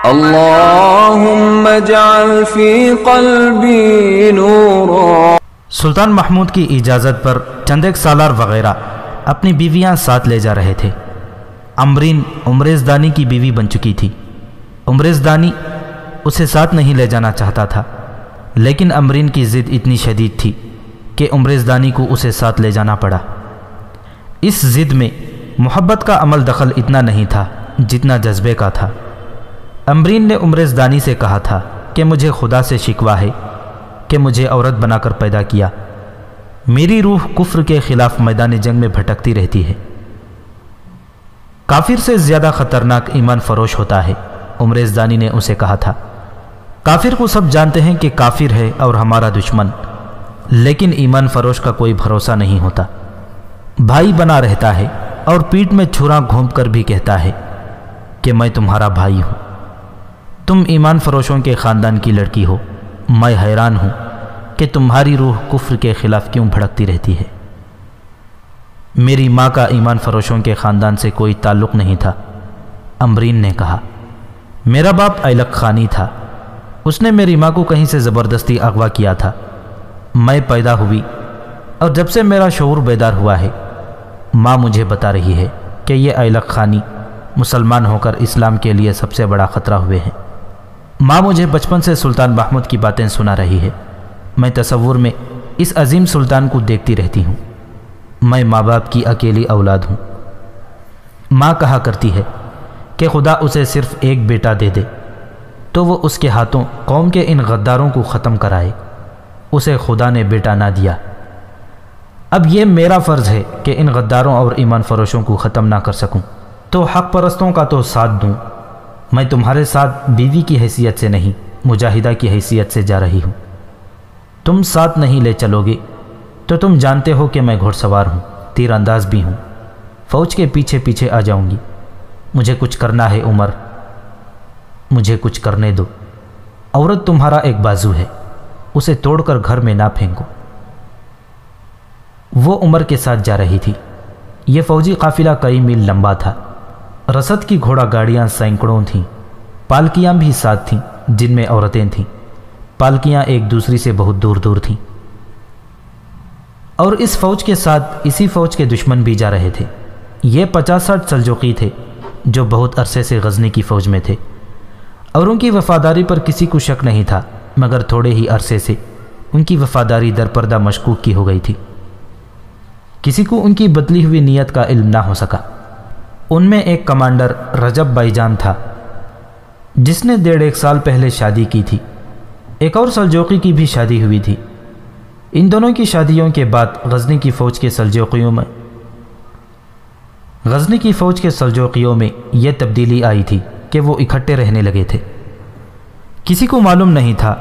اللهم اجعل في قلبي نورا۔ سلطان محمود کی اجازت پر چند ایک سالار وغیرہ اپنی بیویاں ساتھ لے جا رہے تھے۔ امرین عمریز دانی کی بیوی بن چکی تھی۔ عمریز دانی اسے ساتھ نہیں لے جانا چاہتا تھا، لیکن امرین کی ضد اتنی شدید تھی کہ عمریز دانی کو اسے ساتھ لے جانا پڑا۔ اس ضد میں محبت کا عمل دخل اتنا نہیں تھا جتنا جذبے کا تھا۔ امرین نے عمریز دانی سے کہا تھا کہ مجھے خدا سے شکوہ ہے کہ مجھے عورت بنا کر پیدا کیا، میری روح کفر کے خلاف میدان جنگ میں بھٹکتی رہتی ہے۔ کافر سے زیادہ خطرناک ایمان فروش ہوتا ہے، عمریز دانی نے اسے کہا تھا۔ کافر کو سب جانتے ہیں کہ کافر ہے اور ہمارا دشمن، لیکن ایمان فروش کا کوئی بھروسہ نہیں ہوتا۔ بھائی بنا رہتا ہے اور پیٹھ میں چھرا گھونپ کر بھی کہتا ہے کہ میں تمہارا بھائی ہوں۔ تم ایمان فروشوں کے خاندان کی لڑکی ہو، میں حیران ہوں کہ تمہاری روح کفر کے خلاف کیوں بھڑکتی رہتی ہے۔ میری ماں کا ایمان فروشوں کے خاندان سے کوئی تعلق نہیں تھا، امرین نے کہا۔ میرا باپ ایلک خانی تھا، اس نے میری ماں کو کہیں سے زبردستی اغوا کیا تھا۔ میں پیدا ہوئی اور جب سے میرا شعور بیدار ہوا ہے، ماں مجھے بتا رہی ہے کہ یہ ایلک خانی مسلمان ہو کر اسلام کے لیے سب سے بڑا خطرہ ہوئے ہیں۔ ماں مجھے بچپن سے سلطان محمود کی باتیں سنا رہی ہے، میں تصور میں اس عظیم سلطان کو دیکھتی رہتی ہوں۔ میں ماں باپ کی اکیلی اولاد ہوں۔ ماں کہا کرتی ہے کہ خدا اسے صرف ایک بیٹا دے دے تو وہ اس کے ہاتھوں قوم کے ان غداروں کو ختم کرائے۔ اسے خدا نے بیٹا نہ دیا۔ اب یہ میرا فرض ہے کہ ان غداروں اور ایمان فروشوں کو ختم نہ کر سکوں تو حق پرستوں کا تو ساتھ دوں۔ میں تمہارے ساتھ بیوی کی حیثیت سے نہیں، مجاہدہ کی حیثیت سے جا رہی ہوں۔ تم ساتھ نہیں لے چلو گے تو تم جانتے ہو کہ میں گھوڑ سوار ہوں، تیر انداز بھی ہوں، فوج کے پیچھے پیچھے آ جاؤں گی۔ مجھے کچھ کرنا ہے عمر، مجھے کچھ کرنے دو۔ عورت تمہارا ایک بازو ہے، اسے توڑ کر گھر میں نہ پھینکو۔ وہ عمر کے ساتھ جا رہی تھی۔ یہ فوجی قافلہ کئی میل لمبا تھا۔ رسد کی گھوڑا گاڑیاں سینکڑوں تھیں، پالکیاں بھی ساتھ تھیں جن میں عورتیں تھیں۔ پالکیاں ایک دوسری سے بہت دور دور تھیں، اور اس فوج کے ساتھ اسی فوج کے دشمن بھی جا رہے تھے۔ یہ 50-60 سلجوقی تھے جو بہت عرصے سے غزنی کی فوج میں تھے، اور ان کی وفاداری پر کسی کو شک نہیں تھا، مگر تھوڑے ہی عرصے سے ان کی وفاداری در پردہ مشکوک کی ہو گئی تھی۔ کسی کو ان کی بدلی ہوئی نیت کا علم نہ ہو سکا۔ ان میں ایک کمانڈر رجب بائی جان تھا جس نے 1.5 سال پہلے شادی کی تھی۔ ایک اور سلجوقی کی بھی شادی ہوئی تھی۔ ان دونوں کی شادیوں کے بعد غزنی کی فوج کے سلجوقیوں میں یہ تبدیلی آئی تھی کہ وہ اکٹھے رہنے لگے تھے۔ کسی کو معلوم نہیں تھا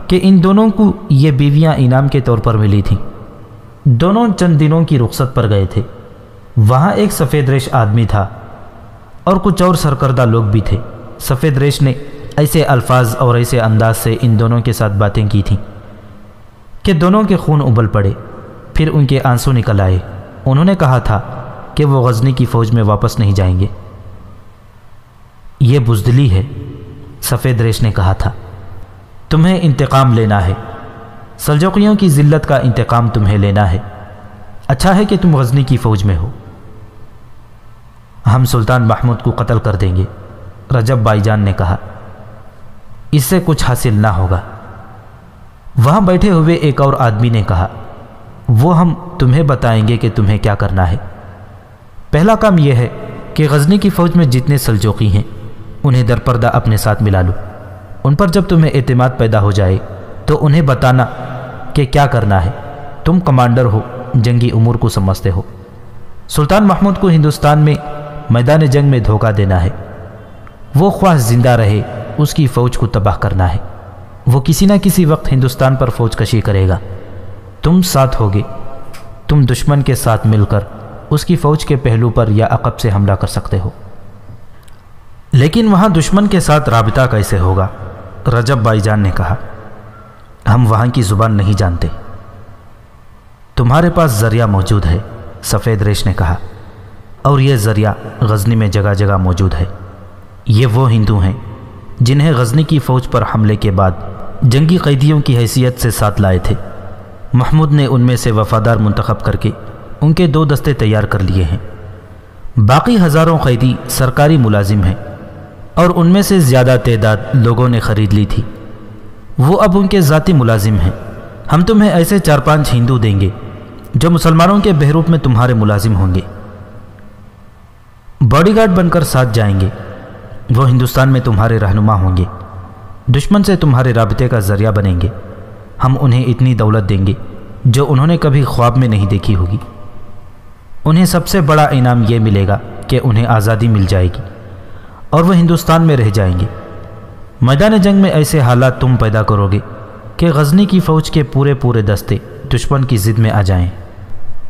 کہ ان دونوں کو یہ بیویاں انعام کے طور پر ملی تھیں۔ دونوں چند دنوں کی رخصت پر گئے تھے۔ وہاں ایک سفید ریش آدمی تھا اور کچھ اور سرکردہ لوگ بھی تھے۔ سفید ریش نے ایسے الفاظ اور ایسے انداز سے ان دونوں کے ساتھ باتیں کی تھیں کہ دونوں کے خون ابل پڑے، پھر ان کے آنسو نکل آئے۔ انہوں نے کہا تھا کہ وہ غزنی کی فوج میں واپس نہیں جائیں گے۔ یہ بزدلی ہے، سفید ریش نے کہا تھا۔ تمہیں انتقام لینا ہے، سلجوقیوں کی ذلت کا انتقام تمہیں لینا ہے۔ اچھا ہے کہ تم غزنی کی فوج میں ہو۔ ہم سلطان محمود کو قتل کر دیں گے، رجب بائی جان نے کہا۔ اس سے کچھ حاصل نہ ہوگا۔ وہاں بیٹھے ہوئے ایک اور آدمی نے کہا، وہ ہم تمہیں بتائیں گے کہ تمہیں کیا کرنا ہے۔ پہلا کام یہ ہے کہ غزنی کی فوج میں جتنے سلجوقی ہیں انہیں در پردہ اپنے ساتھ ملا لو۔ ان پر جب تمہیں اعتماد پیدا ہو جائے تو انہیں بتانا کہ کیا کرنا ہے۔ تم کمانڈر ہو، جنگی امور کو سمجھتے ہو۔ سلطان محمود کو ہندوستان میں میدان جنگ میں دھوکہ دینا ہے۔ وہ خواہ زندہ رہے اس کی فوج کو تباہ کرنا ہے۔ وہ کسی نہ کسی وقت ہندوستان پر فوج کشی کرے گا۔ تم ساتھ ہوگے، تم دشمن کے ساتھ مل کر اس کی فوج کے پہلو پر یا عقب سے حملہ کر سکتے ہو۔ لیکن وہاں دشمن کے ساتھ رابطہ کیسے ہوگا؟ رجب بائی جان نے کہا۔ ہم وہاں کی زبان نہیں جانتے۔ تمہارے پاس ذریعہ موجود ہے، سفید ریش نے کہا، اور یہ ذریعہ غزنی میں جگہ جگہ موجود ہے۔ یہ وہ ہندو ہیں جنہیں غزنی کی فوج پر حملے کے بعد جنگی قیدیوں کی حیثیت سے ساتھ لائے تھے۔ محمود نے ان میں سے وفادار منتخب کر کے ان کے 2 دستے تیار کر لیے ہیں۔ باقی ہزاروں قیدی سرکاری ملازم ہیں اور ان میں سے زیادہ تعداد لوگوں نے خرید لی تھی، وہ اب ان کے ذاتی ملازم ہیں۔ ہم تمہیں ایسے 4-5 ہندو دیں گے جو مسلمانوں کے بحروپ میں تمہارے ملازم ہوں گے، باڈی گارڈ بن کر ساتھ جائیں گے۔ وہ ہندوستان میں تمہارے رہنما ہوں گے، دشمن سے تمہارے رابطے کا ذریعہ بنیں گے۔ ہم انہیں اتنی دولت دیں گے جو انہوں نے کبھی خواب میں نہیں دیکھی ہوگی۔ انہیں سب سے بڑا انعام یہ ملے گا کہ انہیں آزادی مل جائے گی اور وہ ہندوستان میں رہ جائیں گے۔ میدان جنگ میں ایسے حالات تم پیدا کرو گے کہ غزنی کی فوج کے پورے دستے دشمن کی ضد میں آ جائیں۔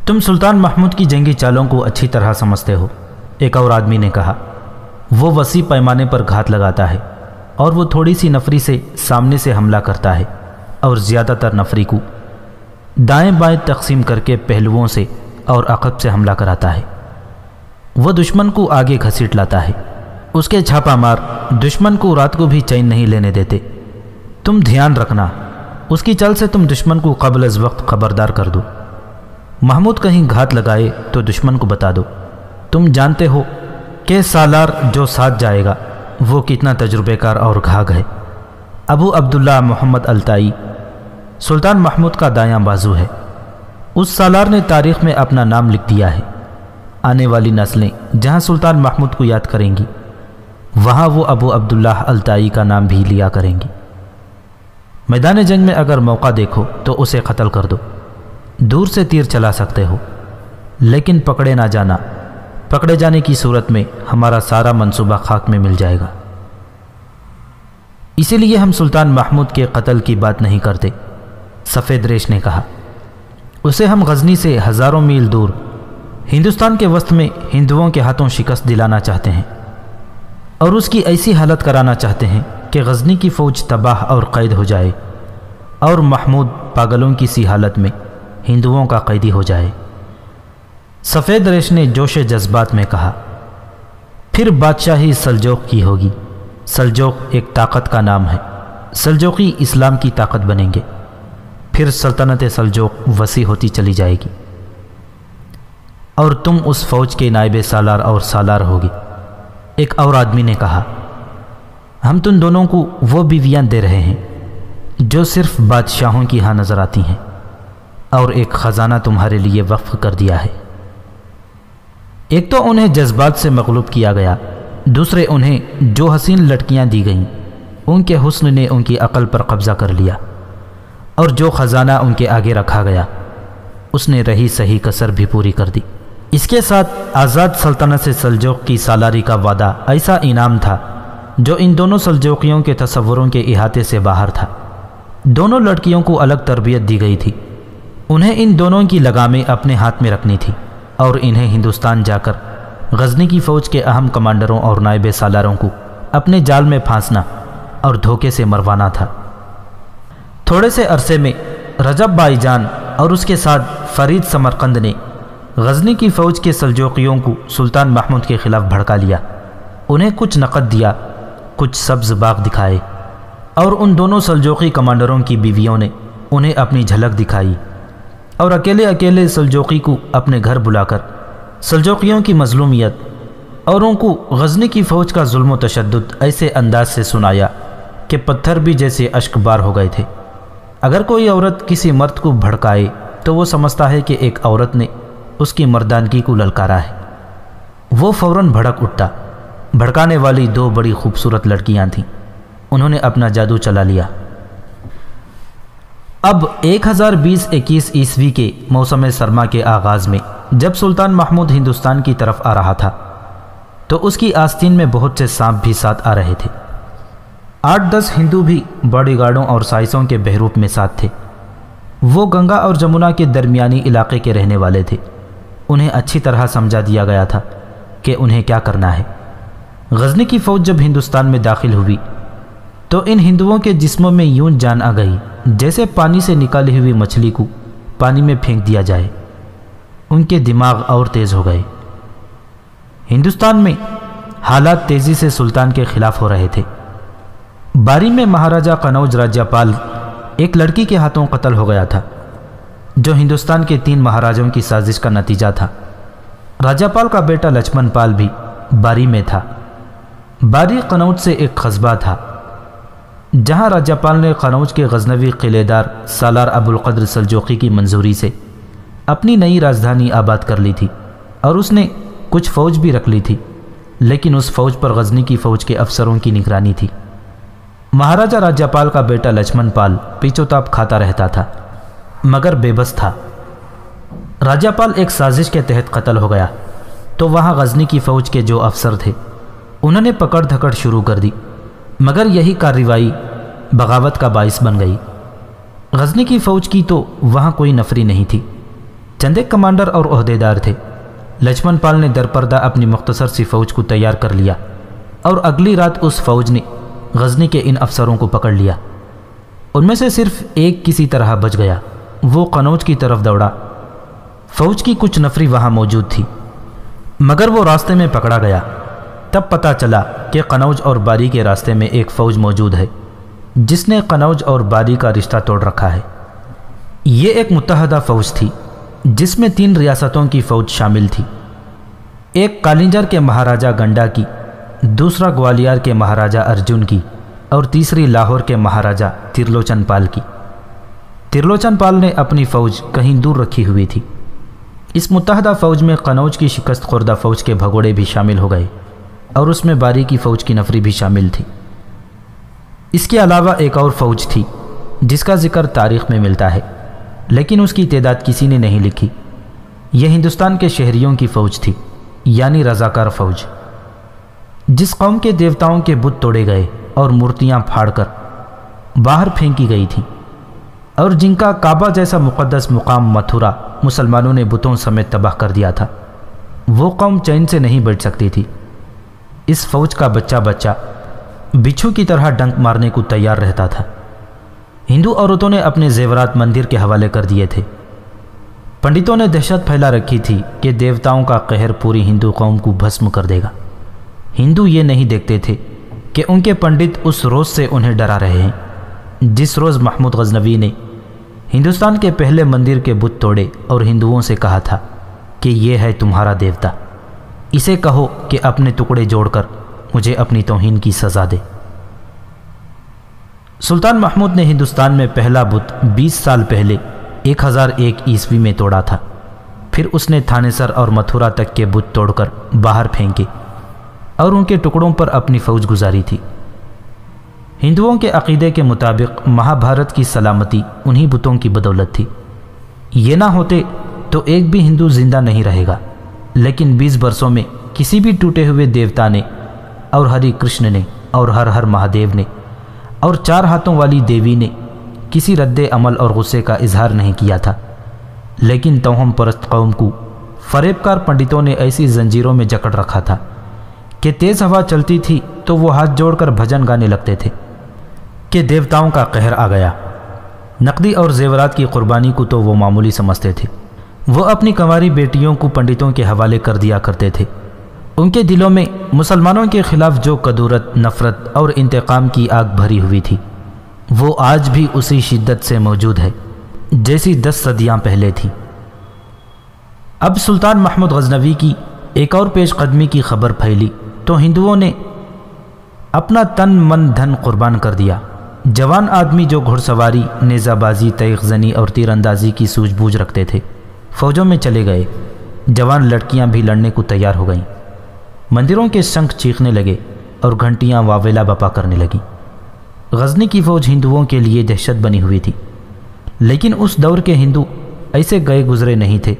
تم سلطان محمود کی جنگی چالوں کو اچھی طرح سمجھتے ہو، ایک اور آدمی نے کہا۔ وہ وسیع پیمانے پر گھات لگاتا ہے اور وہ تھوڑی سی نفری سے سامنے سے حملہ کرتا ہے اور زیادہ تر نفری کو دائیں بائیں تقسیم کر کے پہلوؤں سے اور عقب سے حملہ کراتا ہے۔ وہ دشمن کو آگے گھسیٹ لاتا ہے۔ اس کے چھاپا مار دشمن کو رات کو بھی چین نہیں لینے دیتے۔ تم دھیان رکھنا، اس کی چل سے تم دشمن کو قبل از وقت خبردار کر دو۔ محمود کہیں گھات لگائے تو دشمن کو بتا دو۔ تم جانتے ہو کہ سالار جو ساتھ جائے گا وہ کتنا تجربے کار اور گھاگ ہے۔ ابو عبداللہ محمد التائی سلطان محمود کا دایاں بازو ہے۔ اس سالار نے تاریخ میں اپنا نام لکھ دیا ہے۔ آنے والی نسلیں جہاں سلطان محمود کو یاد کریں گی وہاں وہ ابو عبداللہ التائی کا نام بھی لیا کریں گی۔ میدان جنگ میں اگر موقع دیکھو تو اسے قتل کر دو۔ دور سے تیر چلا سکتے ہو لیکن پکڑے نہ جانا، پکڑے جانے کی صورت میں ہمارا سارا منصوبہ خاک میں مل جائے گا۔ اسی لیے ہم سلطان محمود کے قتل کی بات نہیں کرتے، سفید ریش نے کہا۔ اسے ہم غزنی سے ہزاروں میل دور ہندوستان کے وسط میں ہندوؤں کے ہاتھوں شکست دلانا چاہتے ہیں اور اس کی ایسی حالت کرانا چاہتے ہیں کہ غزنی کی فوج تباہ اور قید ہو جائے اور محمود پاگلوں کی سی حالت میں ہندوؤں کا قیدی ہو جائے۔ سفید ریش نے جوش جذبات میں کہا، پھر بادشاہی سلجوق کی ہوگی۔ سلجوق ایک طاقت کا نام ہے، سلجوقی اسلام کی طاقت بنیں گے، پھر سلطنت سلجوق وسیع ہوتی چلی جائے گی اور تم اس فوج کے نائب سالار اور سالار ہوگی۔ ایک اور آدمی نے کہا، ہم تم دونوں کو وہ بیویاں دے رہے ہیں جو صرف بادشاہوں کی ہاں نظر آتی ہیں اور ایک خزانہ تمہارے لیے وقف کر دیا ہے۔ ایک تو انہیں جذبات سے مغلوب کیا گیا، دوسرے انہیں جو حسین لڑکیاں دی گئیں ان کے حسن نے ان کی عقل پر قبضہ کر لیا، اور جو خزانہ ان کے آگے رکھا گیا اس نے رہی صحیح کسر بھی پوری کر دی۔ اس کے ساتھ آزاد سلطنت سے سلجوق کی سالاری کا وعدہ ایسا انعام تھا جو ان دونوں سلجوقیوں کے تصوروں کے احاطے سے باہر تھا۔ دونوں لڑکیوں کو الگ تربیت دی گئی تھی، انہیں ان دونوں کی لگامیں اپنے ہاتھ میں رکھنی تھی اور انہیں ہندوستان جا کر غزنی کی فوج کے اہم کمانڈروں اور نائب سالاروں کو اپنے جال میں پھانسنا اور دھوکے سے مروانا تھا۔ تھوڑے سے عرصے میں رجب بائی جان اور اس کے ساتھ فرید سمرقند نے غزنی کی فوج کے سلجوقیوں کو سلطان محمود کے خلاف بھڑکا لیا، انہیں کچھ نقد دیا، کچھ سبز باغ دکھائے، اور ان دونوں سلجوقی کمانڈروں کی بیویوں نے انہیں اپنی جھلک دکھائی اور اکیلے اکیلے سلجوقی کو اپنے گھر بلا کر سلجوقیوں کی مظلومیت اور ان کو غزنی کی فوج کا ظلم و تشدد ایسے انداز سے سنایا کہ پتھر بھی جیسے اشک بار ہو گئے تھے۔ اگر کوئی عورت کسی مرد کو بھڑکائے تو وہ سمجھتا ہے کہ ایک عورت نے اس کی مردانگی کو للکارا ہے، وہ فوراً بھڑک اٹھتا۔ بھڑکانے والی 2 بڑی خوبصورت لڑکیاں تھیں، انہوں نے اپنا جادو چلا لیا۔ اب 1020-21 عیسوی کے موسم سرما کے آغاز میں جب سلطان محمود ہندوستان کی طرف آ رہا تھا تو اس کی آستین میں بہت سے سانپ بھی ساتھ آ رہے تھے۔ 8-10 ہندو بھی باڈی گارڈوں اور سائسوں کے بحروپ میں ساتھ تھے۔ وہ گنگا اور جمنا کے درمیانی علاقے کے رہنے والے تھے، انہیں اچھی طرح سمجھا دیا گیا تھا کہ انہیں کیا کرنا ہے۔ غزنی کی فوج جب ہندوستان میں داخل ہوئی تو ان ہندوؤں کے جسموں میں یوں جان آ گئی جیسے پانی سے نکالی ہوئی مچھلی کو پانی میں پھینک دیا جائے۔ ان کے دماغ اور تیز ہو گئے۔ ہندوستان میں حالات تیزی سے سلطان کے خلاف ہو رہے تھے۔ باری میں مہاراجہ قنوج راجیاپال ایک لڑکی کے ہاتھوں قتل ہو گیا تھا، جو ہندوستان کے 3 مہاراجوں کی سازش کا نتیجہ تھا۔ راجیاپال کا بیٹا لچمن پال بھی باری میں تھا۔ باری قنوج سے ایک قصبہ تھا، جہاں راجیاپال نے قنوج کے غزنوی قلعے دار سالار ابوالقدر سلجوقی کی منظوری سے اپنی نئی راجدھانی آباد کر لی تھی، اور اس نے کچھ فوج بھی رکھ لی تھی، لیکن اس فوج پر غزنی کی فوج کے افسروں کی نگرانی تھی۔ مہاراجہ راجیاپال کا بیٹا لچمن پال پیچو تاپ کھاتا رہتا تھا، مگر بے بس تھا۔ راجیاپال ایک سازش کے تحت قتل ہو گیا تو وہاں غزنی کی فوج کے جو افسر تھے انہوں نے پکڑ دھکڑ شروع کر دی، مگر یہی کارروائی بغاوت کا باعث بن گئی۔ غزنی کی فوج کی تو وہاں کوئی نفری نہیں تھی، چند ایک کمانڈر اور عہدیدار تھے۔ لچمن پال نے درپردہ اپنی مختصر سی فوج کو تیار کر لیا، اور اگلی رات اس فوج نے غزنی کے ان افسروں کو پکڑ لیا۔ ان میں سے صرف ایک کسی طرح بچ گیا، وہ قنوج کی طرف دوڑا۔ فوج کی کچھ نفری وہاں موجود تھی، مگر وہ راستے میں پکڑا گیا۔ تب پتہ چلا کہ قنوج اور باری کے راستے میں ایک فوج موجود ہے جس نے قنوج اور باری کا رشتہ توڑ رکھا ہے۔ یہ ایک متحدہ فوج تھی جس میں 3 ریاستوں کی فوج شامل تھی، ایک کالنجر کے مہاراجہ گنڈا کی، دوسرا گوالیار کے مہاراجہ ارجن کی، اور تیسری لاہور کے مہاراجہ ترلوچن پال کی۔ ترلوچن پال نے اپنی فوج کہیں دور رکھی ہوئی تھی۔ اس متحدہ فوج میں قنوج کی شکست خوردہ فوج کے بھگوڑے بھی شامل ہو گئے، اور اس میں باری کی فوج کی نفری بھی شامل تھی۔ اس کے علاوہ ایک اور فوج تھی جس کا ذکر تاریخ میں ملتا ہے، لیکن اس کی تعداد کسی نے نہیں لکھی۔ یہ ہندوستان کے شہریوں کی فوج تھی، یعنی رضاکار فوج، جس قوم کے دیوتاؤں کے بت توڑے گئے اور مورتیاں پھاڑ کر باہر پھینکی گئی تھیں، اور جن کا کعبہ جیسا مقدس مقام متھرا مسلمانوں نے بتوں سمیت تباہ کر دیا تھا، وہ قوم چین سے نہیں بیٹھ سکتی تھی۔ اس فوج کا بچہ بچہ بچھو کی طرح ڈنک مارنے کو تیار رہتا تھا۔ ہندو عورتوں نے اپنے زیورات مندر کے حوالے کر دیے تھے۔ پنڈتوں نے دہشت پھیلا رکھی تھی کہ دیوتاؤں کا قہر پوری ہندو قوم کو بھسم کر دے گا۔ ہندو یہ نہیں دیکھتے تھے کہ ان کے پنڈت اس روز سے انہیں ڈرا رہے ہیں جس روز محمود غزنوی نے ہندوستان کے پہلے مندر کے بت توڑے اور ہندوؤں سے کہا تھا کہ یہ ہے تمہارا دیوتا، اسے کہو کہ اپنے ٹکڑے جوڑ کر مجھے اپنی توہین کی سزا دے۔ سلطان محمود نے ہندوستان میں پہلا بت 20 سال پہلے 1001 عیسوی میں توڑا تھا۔ پھر اس نے تھانے سر اور متھرا تک کے بت توڑ کر باہر پھینکے اور ان کے ٹکڑوں پر اپنی فوج گزاری تھی۔ ہندوؤں کے عقیدے کے مطابق مہابھارت کی سلامتی انہی بتوں کی بدولت تھی۔ یہ نہ ہوتے تو ایک بھی ہندو زندہ نہیں رہے گا، لیکن 20 برسوں میں کسی بھی ٹوٹے ہوئے دیوتا نے اور ہری کرشن نے اور ہر ہر مہادیو نے اور 4 ہاتھوں والی دیوی نے کسی رد عمل اور غصے کا اظہار نہیں کیا تھا۔ لیکن توہم پرست قوم کو فریب کار پنڈتوں نے ایسی زنجیروں میں جکڑ رکھا تھا کہ تیز ہوا چلتی تھی تو وہ ہاتھ جوڑ کر بھجن گانے لگتے تھے کہ دیوتاؤں کا قہر آ گیا۔ نقدی اور زیورات کی قربانی کو تو وہ معمولی سمجھتے تھے۔ وہ اپنی کنواری بیٹیوں کو پنڈتوں کے حوالے کر دیا کرتے تھے۔ ان کے دلوں میں مسلمانوں کے خلاف جو کدورت، نفرت اور انتقام کی آگ بھری ہوئی تھی، وہ آج بھی اسی شدت سے موجود ہے جیسی 10 صدیاں پہلے تھی۔ اب سلطان محمود غزنوی کی ایک اور پیش قدمی کی خبر پھیلی تو ہندوؤں نے اپنا تن من دھن قربان کر دیا۔ جوان آدمی جو گھڑ سواری، نیزہ بازی، تیغ زنی اور تیر اندازی کی سوجھ بوجھ رکھتے تھے، فوجوں میں چلے گئے۔ جوان لڑکیاں بھی لڑنے کو تیار ہو گئیں۔ مندروں کے شنکھ چیخنے لگے اور گھنٹیاں واویلا بپا کرنے لگیں۔ غزنی کی فوج ہندوؤں کے لیے دہشت بنی ہوئی تھی، لیکن اس دور کے ہندو ایسے گئے گزرے نہیں تھے۔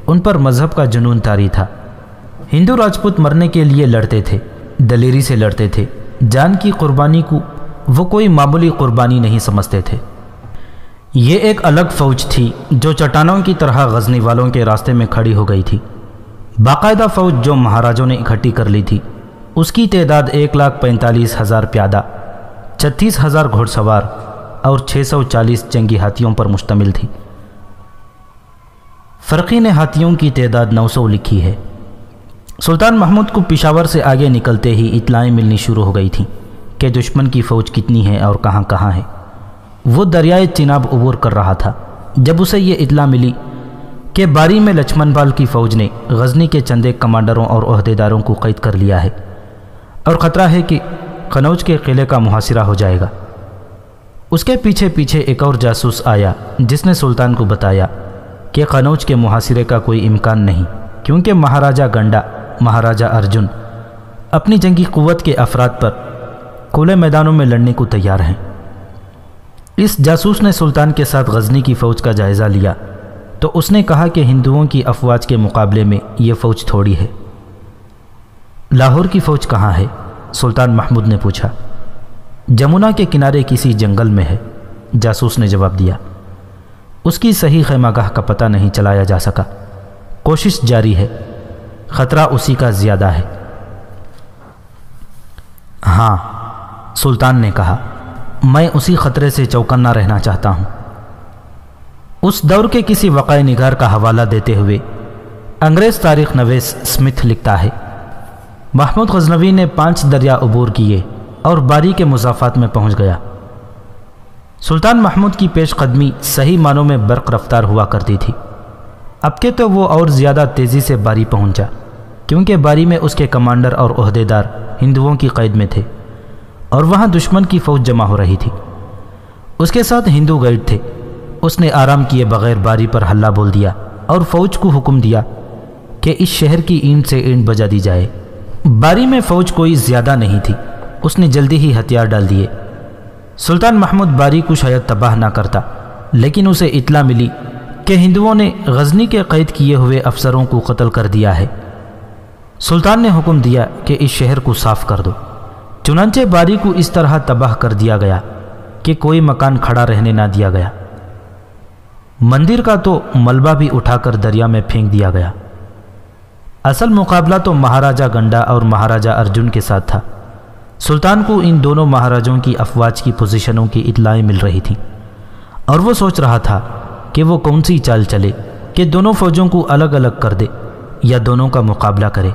ان پر مذہب کا جنون طاری تھا۔ ہندو راجپوت مرنے کے لیے لڑتے تھے، دلیری سے لڑتے تھے۔ جان کی قربانی کو وہ کوئی معمولی قربانی نہیں سمجھتے تھے۔ یہ ایک الگ فوج تھی جو چٹانوں کی طرح غزنی والوں کے راستے میں کھڑی ہو گئی تھی۔ باقاعدہ فوج جو مہاراجوں نے اکٹھی کر لی تھی، اس کی تعداد 1,45,000 پیادہ، 36,000 گھوڑ سوار اور 640 جنگی ہاتھیوں پر مشتمل تھی۔ فرقی نے ہاتھیوں کی تعداد 900 لکھی ہے۔ سلطان محمود کو پشاور سے آگے نکلتے ہی اطلاعیں ملنی شروع ہو گئی تھیں کہ دشمن کی فوج کتنی ہے اور کہاں کہاں ہے۔ وہ دریائے چناب عبور کر رہا تھا جب اسے یہ اطلاع ملی کہ باری میں لچھمن پال کی فوج نے غزنی کے چند ایک کمانڈروں اور عہدیداروں کو قید کر لیا ہے اور خطرہ ہے کہ قنوج کے قلعے کا محاصرہ ہو جائے گا۔ اس کے پیچھے پیچھے ایک اور جاسوس آیا جس نے سلطان کو بتایا کہ قنوج کے محاصرے کا کوئی امکان نہیں، کیونکہ مہاراجہ گنڈا، مہاراجہ ارجن اپنی جنگی قوت کے افراد پر کھلے میدانوں میں لڑنے کو تیار ہیں۔ اس جاسوس نے سلطان کے ساتھ غزنی کی فوج کا جائزہ لیا تو اس نے کہا کہ ہندوؤں کی افواج کے مقابلے میں یہ فوج تھوڑی ہے۔ لاہور کی فوج کہاں ہے؟ سلطان محمود نے پوچھا۔ جمنا کے کنارے کسی جنگل میں ہے، جاسوس نے جواب دیا۔ اس کی صحیح خیمہ گاہ کا پتہ نہیں چلایا جا سکا، کوشش جاری ہے، خطرہ اسی کا زیادہ ہے۔ ہاں، سلطان نے کہا، میں اسی خطرے سے چوکنا رہنا چاہتا ہوں۔ اس دور کے کسی وقائع نگار کا حوالہ دیتے ہوئے انگریز تاریخ نویس اسمتھ لکھتا ہے، محمود غزنوی نے 5 دریا عبور کیے اور باری کے مضافات میں پہنچ گیا۔ سلطان محمود کی پیش قدمی صحیح معنوں میں برق رفتار ہوا کرتی تھی، اب کہ تو وہ اور زیادہ تیزی سے باری پہنچا، کیونکہ باری میں اس کے کمانڈر اور عہدیدار ہندوؤں کی قید میں تھے اور وہاں دشمن کی فوج جمع ہو رہی تھی۔ اس کے ساتھ ہندو گائیڈ تھے۔ اس نے آرام کیے بغیر باری پر حلہ بول دیا اور فوج کو حکم دیا کہ اس شہر کی اینٹ سے اینٹ بجا دی جائے۔ باری میں فوج کوئی زیادہ نہیں تھی، اس نے جلدی ہی ہتھیار ڈال دیے۔ سلطان محمود باری کو شاید تباہ نہ کرتا، لیکن اسے اطلاع ملی کہ ہندوؤں نے غزنی کے قید کیے ہوئے افسروں کو قتل کر دیا ہے۔ سلطان نے حکم دیا کہ اس شہر کو صاف کر دو۔ چنانچہ باری کو اس طرح تباہ کر دیا گیا کہ کوئی مکان کھڑا رہنے نہ دیا گیا۔ مندر کا تو ملبہ بھی اٹھا کر دریا میں پھینک دیا گیا۔ اصل مقابلہ تو مہاراجہ گنڈا اور مہاراجہ ارجن کے ساتھ تھا۔ سلطان کو ان دونوں مہاراجوں کی افواج کی پوزیشنوں کی اطلاعیں مل رہی تھیں اور وہ سوچ رہا تھا کہ وہ کون سی چال چلے کہ دونوں فوجوں کو الگ الگ کر دے یا دونوں کا مقابلہ کرے۔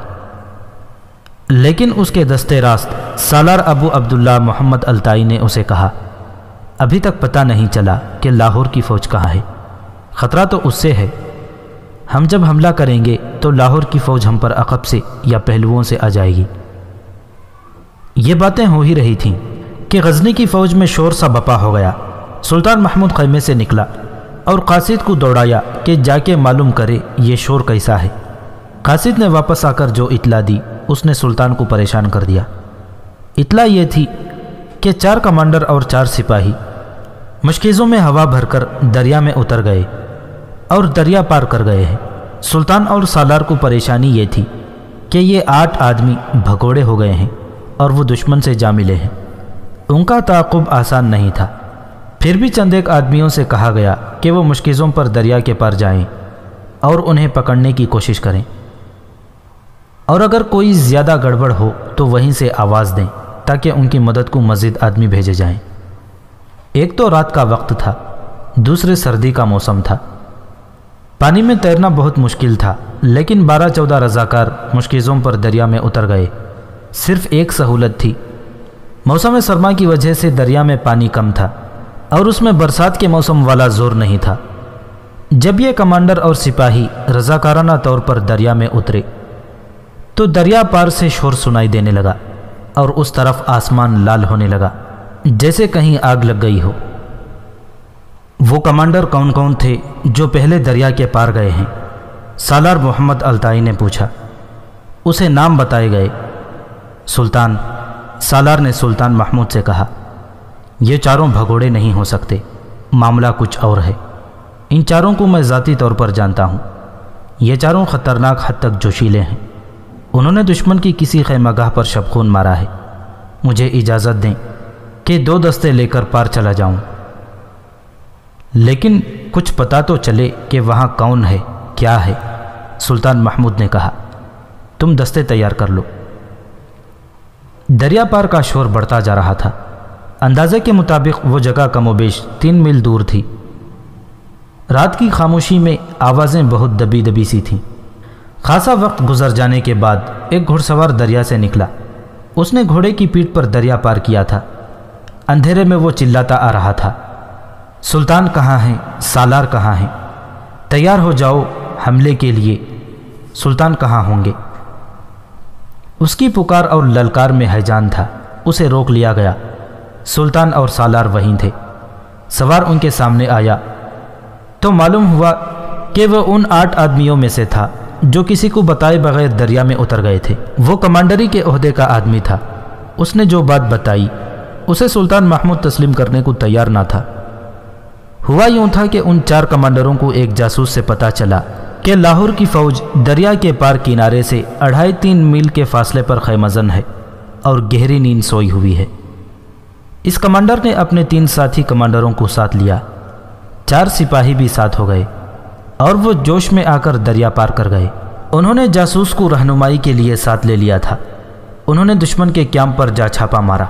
لیکن اس کے دستے راست سالار ابو عبداللہ محمد التائی نے اسے کہا، ابھی تک پتہ نہیں چلا کہ لاہور کی فوج کہاں ہے۔ خطرہ تو اس سے ہے، ہم جب حملہ کریں گے تو لاہور کی فوج ہم پر عقب سے یا پہلوؤں سے آ جائے گی۔ یہ باتیں ہو ہی رہی تھیں کہ غزنی کی فوج میں شور سا بپا ہو گیا۔ سلطان محمود خیمے سے نکلا اور قاصد کو دوڑایا کہ جا کے معلوم کرے یہ شور کیسا ہے۔ قاصد نے واپس آ کر جو اطلاع دی اس نے سلطان کو پریشان کر دیا۔ اطلاع یہ تھی کہ 4 کمانڈر اور 4 سپاہی مشکیزوں میں ہوا بھر کر دریا میں اتر گئے اور دریا پار کر گئے ہیں۔ سلطان اور سالار کو پریشانی یہ تھی کہ یہ 8 آدمی بھگوڑے ہو گئے ہیں اور وہ دشمن سے جا ملے ہیں۔ ان کا تعاقب آسان نہیں تھا۔ پھر بھی چند ایک آدمیوں سے کہا گیا کہ وہ مشکیزوں پر دریا کے پار جائیں اور انہیں پکڑنے کی کوشش کریں، اور اگر کوئی زیادہ گڑبڑ ہو تو وہیں سے آواز دیں تاکہ ان کی مدد کو مزید آدمی بھیجے جائیں۔ ایک تو رات کا وقت تھا، دوسرے سردی کا موسم تھا۔ پانی میں تیرنا بہت مشکل تھا، لیکن 12-14 رضاکار مشکیزوں پر دریا میں اتر گئے۔ صرف ایک سہولت تھی، موسم سرما کی وجہ سے دریا میں پانی کم تھا اور اس میں برسات کے موسم والا زور نہیں تھا۔ جب یہ کمانڈر اور سپاہی رضاکارانہ طور پر دریا میں اترے تو دریا پار سے شور سنائی دینے لگا اور اس طرف آسمان لال ہونے لگا جیسے کہیں آگ لگ گئی ہو۔ وہ کمانڈر کون کون تھے جو پہلے دریا کے پار گئے ہیں؟ سالار محمد التائی نے پوچھا۔ اسے نام بتائے گئے۔ سلطان، سالار نے سلطان محمود سے کہا، یہ 4 بھگوڑے نہیں ہو سکتے، معاملہ کچھ اور ہے۔ ان 4 کو میں ذاتی طور پر جانتا ہوں۔ یہ 4 خطرناک حد تک جوشیلے ہیں۔ انہوں نے دشمن کی کسی خیمہ گاہ پر شبخون مارا ہے۔ مجھے اجازت دیں کہ 2 دستے لے کر پار چلا جاؤں، لیکن کچھ پتہ تو چلے کہ وہاں کون ہے، کیا ہے۔ سلطان محمود نے کہا، تم دستے تیار کر لو۔ دریا پار کا شور بڑھتا جا رہا تھا۔ اندازے کے مطابق وہ جگہ کم و بیش 3 میل دور تھی۔ رات کی خاموشی میں آوازیں بہت دبی دبی سی تھیں۔ خاصا وقت گزر جانے کے بعد ایک گھڑ سوار دریا سے نکلا۔ اس نے گھوڑے کی پیٹھ پر دریا پار کیا تھا۔ اندھیرے میں وہ چلاتا آ رہا تھا، سلطان کہاں ہیں؟ سالار کہاں ہیں؟ تیار ہو جاؤ حملے کے لیے، سلطان کہاں ہوں گے؟ اس کی پکار اور للکار میں ہیجان تھا۔ اسے روک لیا گیا۔ سلطان اور سالار وہیں تھے۔ سوار ان کے سامنے آیا تو معلوم ہوا کہ وہ ان 8 آدمیوں میں سے تھا جو کسی کو بتائے بغیر دریا میں اتر گئے تھے۔ وہ کمانڈری کے عہدے کا آدمی تھا۔ اس نے جو بات بتائی اسے سلطان محمود تسلیم کرنے کو تیار نہ تھا۔ ہوا یوں تھا کہ ان 4 کمانڈروں کو ایک جاسوس سے پتہ چلا کہ لاہور کی فوج دریا کے پار کنارے سے 2.5-3 میل کے فاصلے پر خیمہ زن ہے اور گہری نیند سوئی ہوئی ہے۔ اس کمانڈر نے اپنے 3 ساتھی کمانڈروں کو ساتھ لیا۔ 4 سپاہی بھی ساتھ ہو گئے اور وہ جوش میں آ کر دریا پار کر گئے۔ انہوں نے جاسوس کو رہنمائی کے لیے ساتھ لے لیا تھا۔ انہوں نے دشمن کے کیمپ پر جا چھاپا مارا۔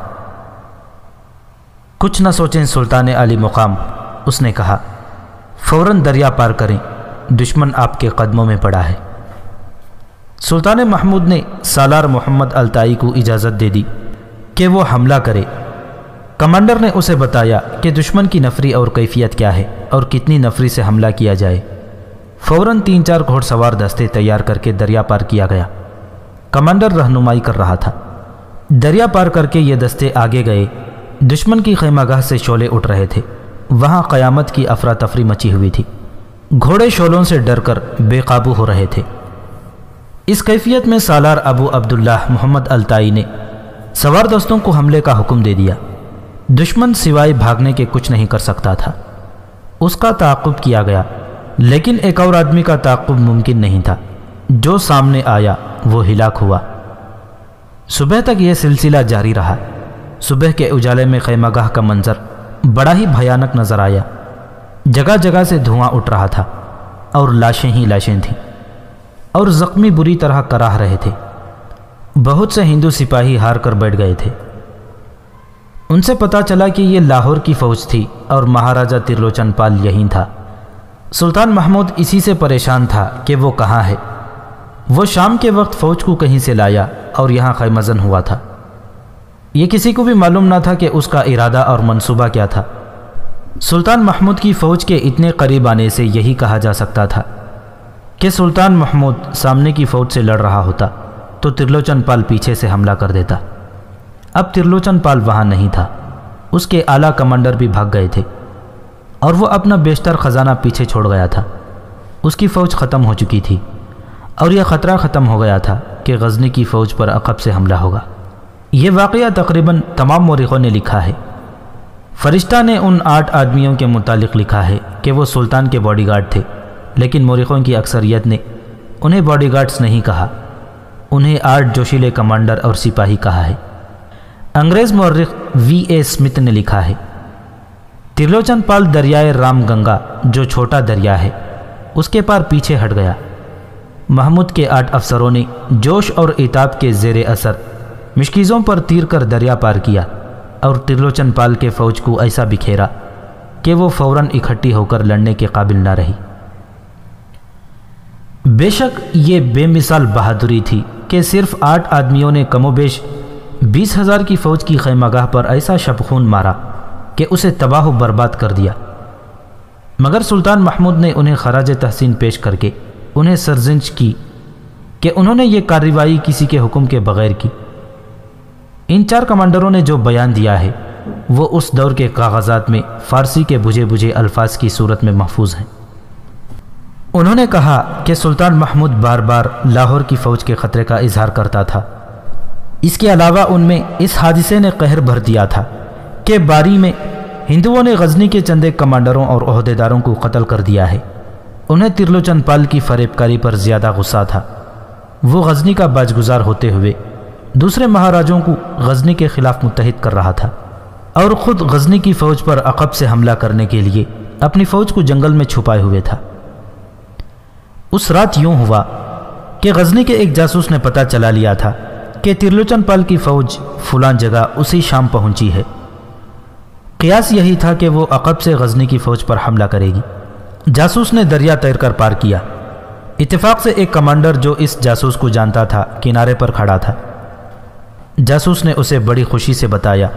کچھ نہ سوچیں سلطان عالی مقام، اس نے کہا، فوراً دریا پار کریں، دشمن آپ کے قدموں میں پڑا ہے۔ سلطان محمود نے سالار محمد التائی کو اجازت دے دی کہ وہ حملہ کرے۔ کمانڈر نے اسے بتایا کہ دشمن کی نفری اور کیفیت کیا ہے اور کتنی نفری سے حملہ کیا جائے۔ فوراً 3-4 گھوڑ سوار دستے تیار کر کے دریا پار کیا گیا۔ کمانڈر رہنمائی کر رہا تھا۔ دریا پار کر کے یہ دستے آگے گئے۔ دشمن کی خیمہ گاہ سے شعلے اٹھ رہے تھے۔ وہاں قیامت کی افراتفری مچی ہوئی تھی۔ گھوڑے شعلوں سے ڈر کر بے قابو ہو رہے تھے۔ اس کیفیت میں سالار ابو عبداللہ محمد التائی نے سوار دستوں کو حملے کا حکم دے دیا۔ دشمن سوائے بھاگنے کے کچھ نہیں کر سکتا تھا۔ اس کا تعاقب کیا گیا، لیکن ایک اور آدمی کا تعاقب ممکن نہیں تھا۔ جو سامنے آیا وہ ہلاک ہوا۔ صبح تک یہ سلسلہ جاری رہا۔ صبح کے اجالے میں خیمہ گاہ کا منظر بڑا ہی بھیانک نظر آیا۔ جگہ جگہ سے دھواں اٹھ رہا تھا اور لاشیں ہی لاشیں تھیں اور زخمی بری طرح کراہ رہے تھے۔ بہت سے ہندو سپاہی ہار کر بیٹھ گئے تھے۔ ان سے پتہ چلا کہ یہ لاہور کی فوج تھی اور مہاراجہ ترلوچن پال یہیں تھا۔ سلطان محمود اسی سے پریشان تھا کہ وہ کہاں ہے۔ وہ شام کے وقت فوج کو کہیں سے لایا اور یہاں خیمہ زن ہوا تھا۔ یہ کسی کو بھی معلوم نہ تھا کہ اس کا ارادہ اور منصوبہ کیا تھا۔ سلطان محمود کی فوج کے اتنے قریب آنے سے یہی کہا جا سکتا تھا کہ سلطان محمود سامنے کی فوج سے لڑ رہا ہوتا تو ترلوچن پال پیچھے سے حملہ کر دیتا۔ اب ترلوچن پال وہاں نہیں تھا۔ اس کے اعلیٰ کمانڈر بھی بھاگ گئے تھے اور وہ اپنا بیشتر خزانہ پیچھے چھوڑ گیا تھا۔ اس کی فوج ختم ہو چکی تھی اور یہ خطرہ ختم ہو گیا تھا کہ غزنی کی فوج پر عقب سے حملہ ہوگا۔ یہ واقعہ تقریباً تمام مورخوں نے لکھا ہے۔ فرشتہ نے ان 8 آدمیوں کے متعلق لکھا ہے کہ وہ سلطان کے باڈی گارڈ تھے، لیکن مورخوں کی اکثریت نے انہیں باڈی گارڈز نہیں کہا، انہیں 8 جوشیلے کمانڈر اور سپاہی کہا ہے۔ انگریز مورخ وی اے اسمتھ نے لکھا ہے، ترلوچن پال دریائے رام گنگا جو چھوٹا دریا ہے اس کے پار پیچھے ہٹ گیا۔ محمود کے 8 افسروں نے جوش اور عتاب کے زیر اثر مشکیزوں پر تیر کر دریا پار کیا اور ترلوچن پال کے فوج کو ایسا بکھیرا کہ وہ فوراً اکٹھی ہو کر لڑنے کے قابل نہ رہی۔ بے شک یہ بے مثال بہادری تھی کہ صرف 8 آدمیوں نے کم و بیش 20,000 کی فوج کی خیمہ گاہ پر ایسا شبخون مارا کہ اسے تباہ و برباد کر دیا۔ مگر سلطان محمود نے انہیں خراج تحسین پیش کر کے انہیں سرزنش کی کہ انہوں نے یہ کارروائی کسی کے حکم کے بغیر کی۔ ان 4 کمانڈروں نے جو بیان دیا ہے وہ اس دور کے کاغذات میں فارسی کے بجھے بجھے الفاظ کی صورت میں محفوظ ہیں۔ انہوں نے کہا کہ سلطان محمود بار بار لاہور کی فوج کے خطرے کا اظہار کرتا تھا۔ اس کے علاوہ ان میں اس حادثے نے قہر بھر دیا تھا کہ باری میں ہندوؤں نے غزنی کے چند ایک کمانڈروں اور عہدیداروں کو قتل کر دیا ہے۔ انہیں ترلوچن پال کی فریب کاری پر زیادہ غصہ تھا۔ وہ غزنی کا باجگزار ہوتے ہوئے دوسرے مہاراجوں کو غزنی کے خلاف متحد کر رہا تھا اور خود غزنی کی فوج پر عقب سے حملہ کرنے کے لیے اپنی فوج کو جنگل میں چھپائے ہوئے تھا۔ اس رات یوں ہوا کہ غزنی کے ایک جاسوس نے پتہ چلا لیا تھا کہ ترلوچن پال کی فوج فلاں جگہ اسی شام پہنچی ہے۔ قیاس یہی تھا کہ وہ عقب سے غزنی کی فوج پر حملہ کرے گی۔ جاسوس نے دریا تیر کر پار کیا۔ اتفاق سے ایک کمانڈر جو اس جاسوس کو جانتا تھا کنارے پر کھڑا تھا۔ جاسوس نے اسے بڑی خوشی سے بتایا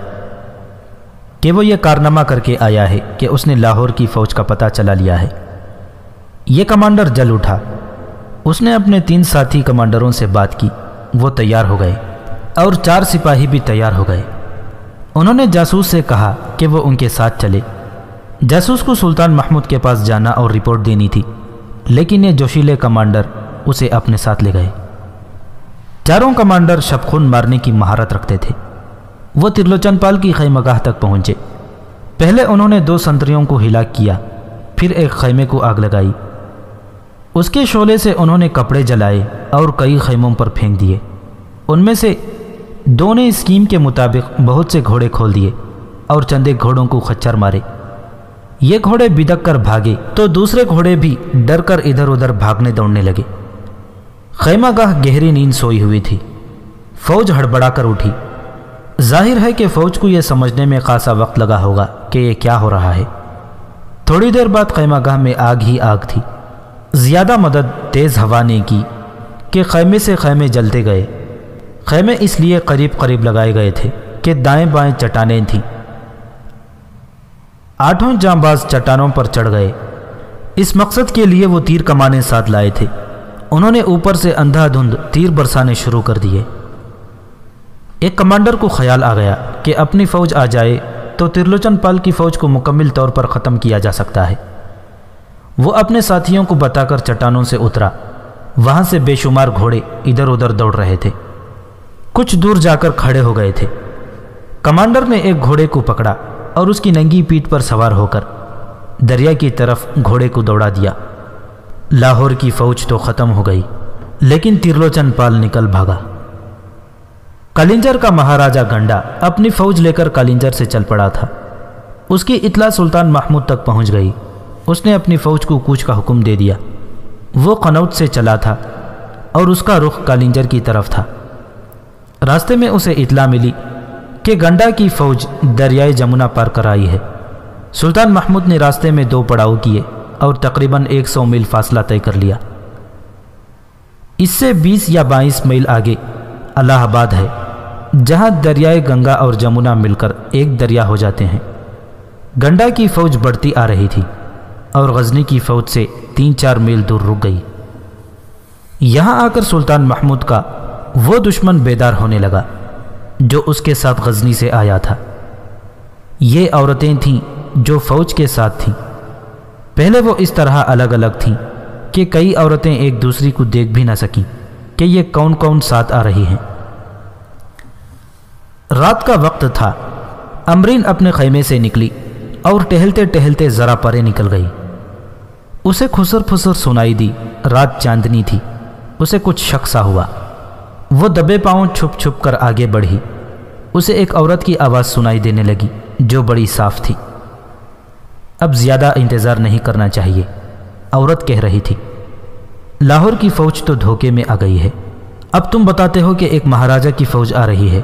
کہ وہ یہ کارنامہ کر کے آیا ہے کہ اس نے لاہور کی فوج کا پتہ چلا لیا ہے۔ یہ کمانڈر جل اٹھا۔ اس نے اپنے 3 ساتھی کمانڈروں سے بات کی، وہ تیار ہو گئے اور 4 سپاہی بھی تیار ہو گئے۔ انہوں نے جاسوس سے کہا کہ وہ ان کے ساتھ چلے۔ جاسوس کو سلطان محمود کے پاس جانا اور رپورٹ دینی تھی، لیکن یہ جوشیلے کمانڈر اسے اپنے ساتھ لے گئے۔ چاروں کمانڈر شبخون مارنے کی مہارت رکھتے تھے۔ وہ ترلوچن پال کی خیمہ گاہ تک پہنچے۔ پہلے انہوں نے 2 سنتریوں کو ہلاک کیا، پھر ایک خیمے کو آگ لگائی۔ اس کے شعلے سے انہوں نے کپڑے جلائے اور کئی خیموں پر پھینک دیے۔ ان میں سے 2 نے اسکیم کے مطابق بہت سے گھوڑے کھول دیے اور چند ایک گھوڑوں کو خچر مارے۔ یہ گھوڑے بدک کر بھاگے تو دوسرے گھوڑے بھی ڈر کر ادھر ادھر بھاگنے دوڑنے لگے۔ خیمہ گاہ گہری نیند سوئی ہوئی تھی۔ فوج ہڑبڑا کر اٹھی۔ ظاہر ہے کہ فوج کو یہ سمجھنے میں خاصا وقت لگا ہوگا کہ یہ کیا ہو رہا ہے۔ تھوڑی دیر بعد خیمہ گاہ میں آگ ہی آگ تھی۔ زیادہ مدد تیز ہوا نے کی کہ خیمے سے خیمے جلتے گئے۔ خیمے اس لیے قریب قریب لگائے گئے تھے کہ دائیں بائیں چٹانیں تھیں۔ 8 جانباز چٹانوں پر چڑھ گئے۔ اس مقصد کے لیے وہ تیر کمانے ساتھ لائے تھے۔ انہوں نے اوپر سے اندھا دھند تیر برسانے شروع کر دیے۔ ایک کمانڈر کو خیال آ گیا کہ اپنی فوج آ جائے تو ترلوچن پال کی فوج کو مکمل طور پر ختم کیا جا سکتا ہے۔ وہ اپنے ساتھیوں کو بتا کر چٹانوں سے اترا۔ وہاں سے بے شمار گھوڑے ادھر ادھر دوڑ رہے تھے۔ کچھ دور جا کر کھڑے ہو گئے تھے۔ کمانڈر نے ایک گھوڑے کو پکڑا اور اس کی ننگی پیٹھ پر سوار ہو کر دریا کی طرف گھوڑے کو دوڑا دیا۔ لاہور کی فوج تو ختم ہو گئی، لیکن ترلوچن پال نکل بھاگا۔ کلنجر کا مہاراجہ گنڈا اپنی فوج لے کر کلنجر سے چل پڑا تھا۔ اس کی اطلاع سلطان محمود تک پہنچ گئی۔ اس نے اپنی فوج کو کوچ کا حکم دے دیا۔ وہ قنوت سے چلا تھا اور اس کا رخ کلنجر کی طرف تھا۔ راستے میں اسے اطلاع ملی کہ گنڈا کی فوج دریائے جمنا پار کر آئی ہے۔ سلطان محمود نے راستے میں 2 پڑاؤ کیے اور تقریباً 100 میل فاصلہ طے کر لیا۔ اس سے 20 یا 22 میل آگے الہ آباد ہے، جہاں دریائے گنگا اور جمنا مل کر ایک دریا ہو جاتے ہیں۔ گنڈا کی فوج بڑھتی آ رہی تھی اور غزنی کی فوج سے 3-4 میل دور رک گئی۔ یہاں آ کر سلطان محمود کا وہ دشمن بیدار ہونے لگا جو اس کے ساتھ غزنی سے آیا تھا۔ یہ عورتیں تھیں جو فوج کے ساتھ تھیں۔ پہلے وہ اس طرح الگ الگ تھیں کہ کئی عورتیں ایک دوسری کو دیکھ بھی نہ سکیں کہ یہ کون کون ساتھ آ رہی ہیں۔ رات کا وقت تھا۔ امرین اپنے خیمے سے نکلی اور ٹہلتے ٹہلتے ذرا پرے نکل گئی۔ اسے خسر پھسر سنائی دی۔ رات چاندنی تھی۔ اسے کچھ شک سا ہوا۔ وہ دبے پاؤں چھپ چھپ کر آگے بڑھی۔ اسے ایک عورت کی آواز سنائی دینے لگی جو بڑی صاف تھی۔ اب زیادہ انتظار نہیں کرنا چاہیے، عورت کہہ رہی تھی۔ لاہور کی فوج تو دھوکے میں آ گئی ہے۔ اب تم بتاتے ہو کہ ایک مہاراجہ کی فوج آ رہی ہے۔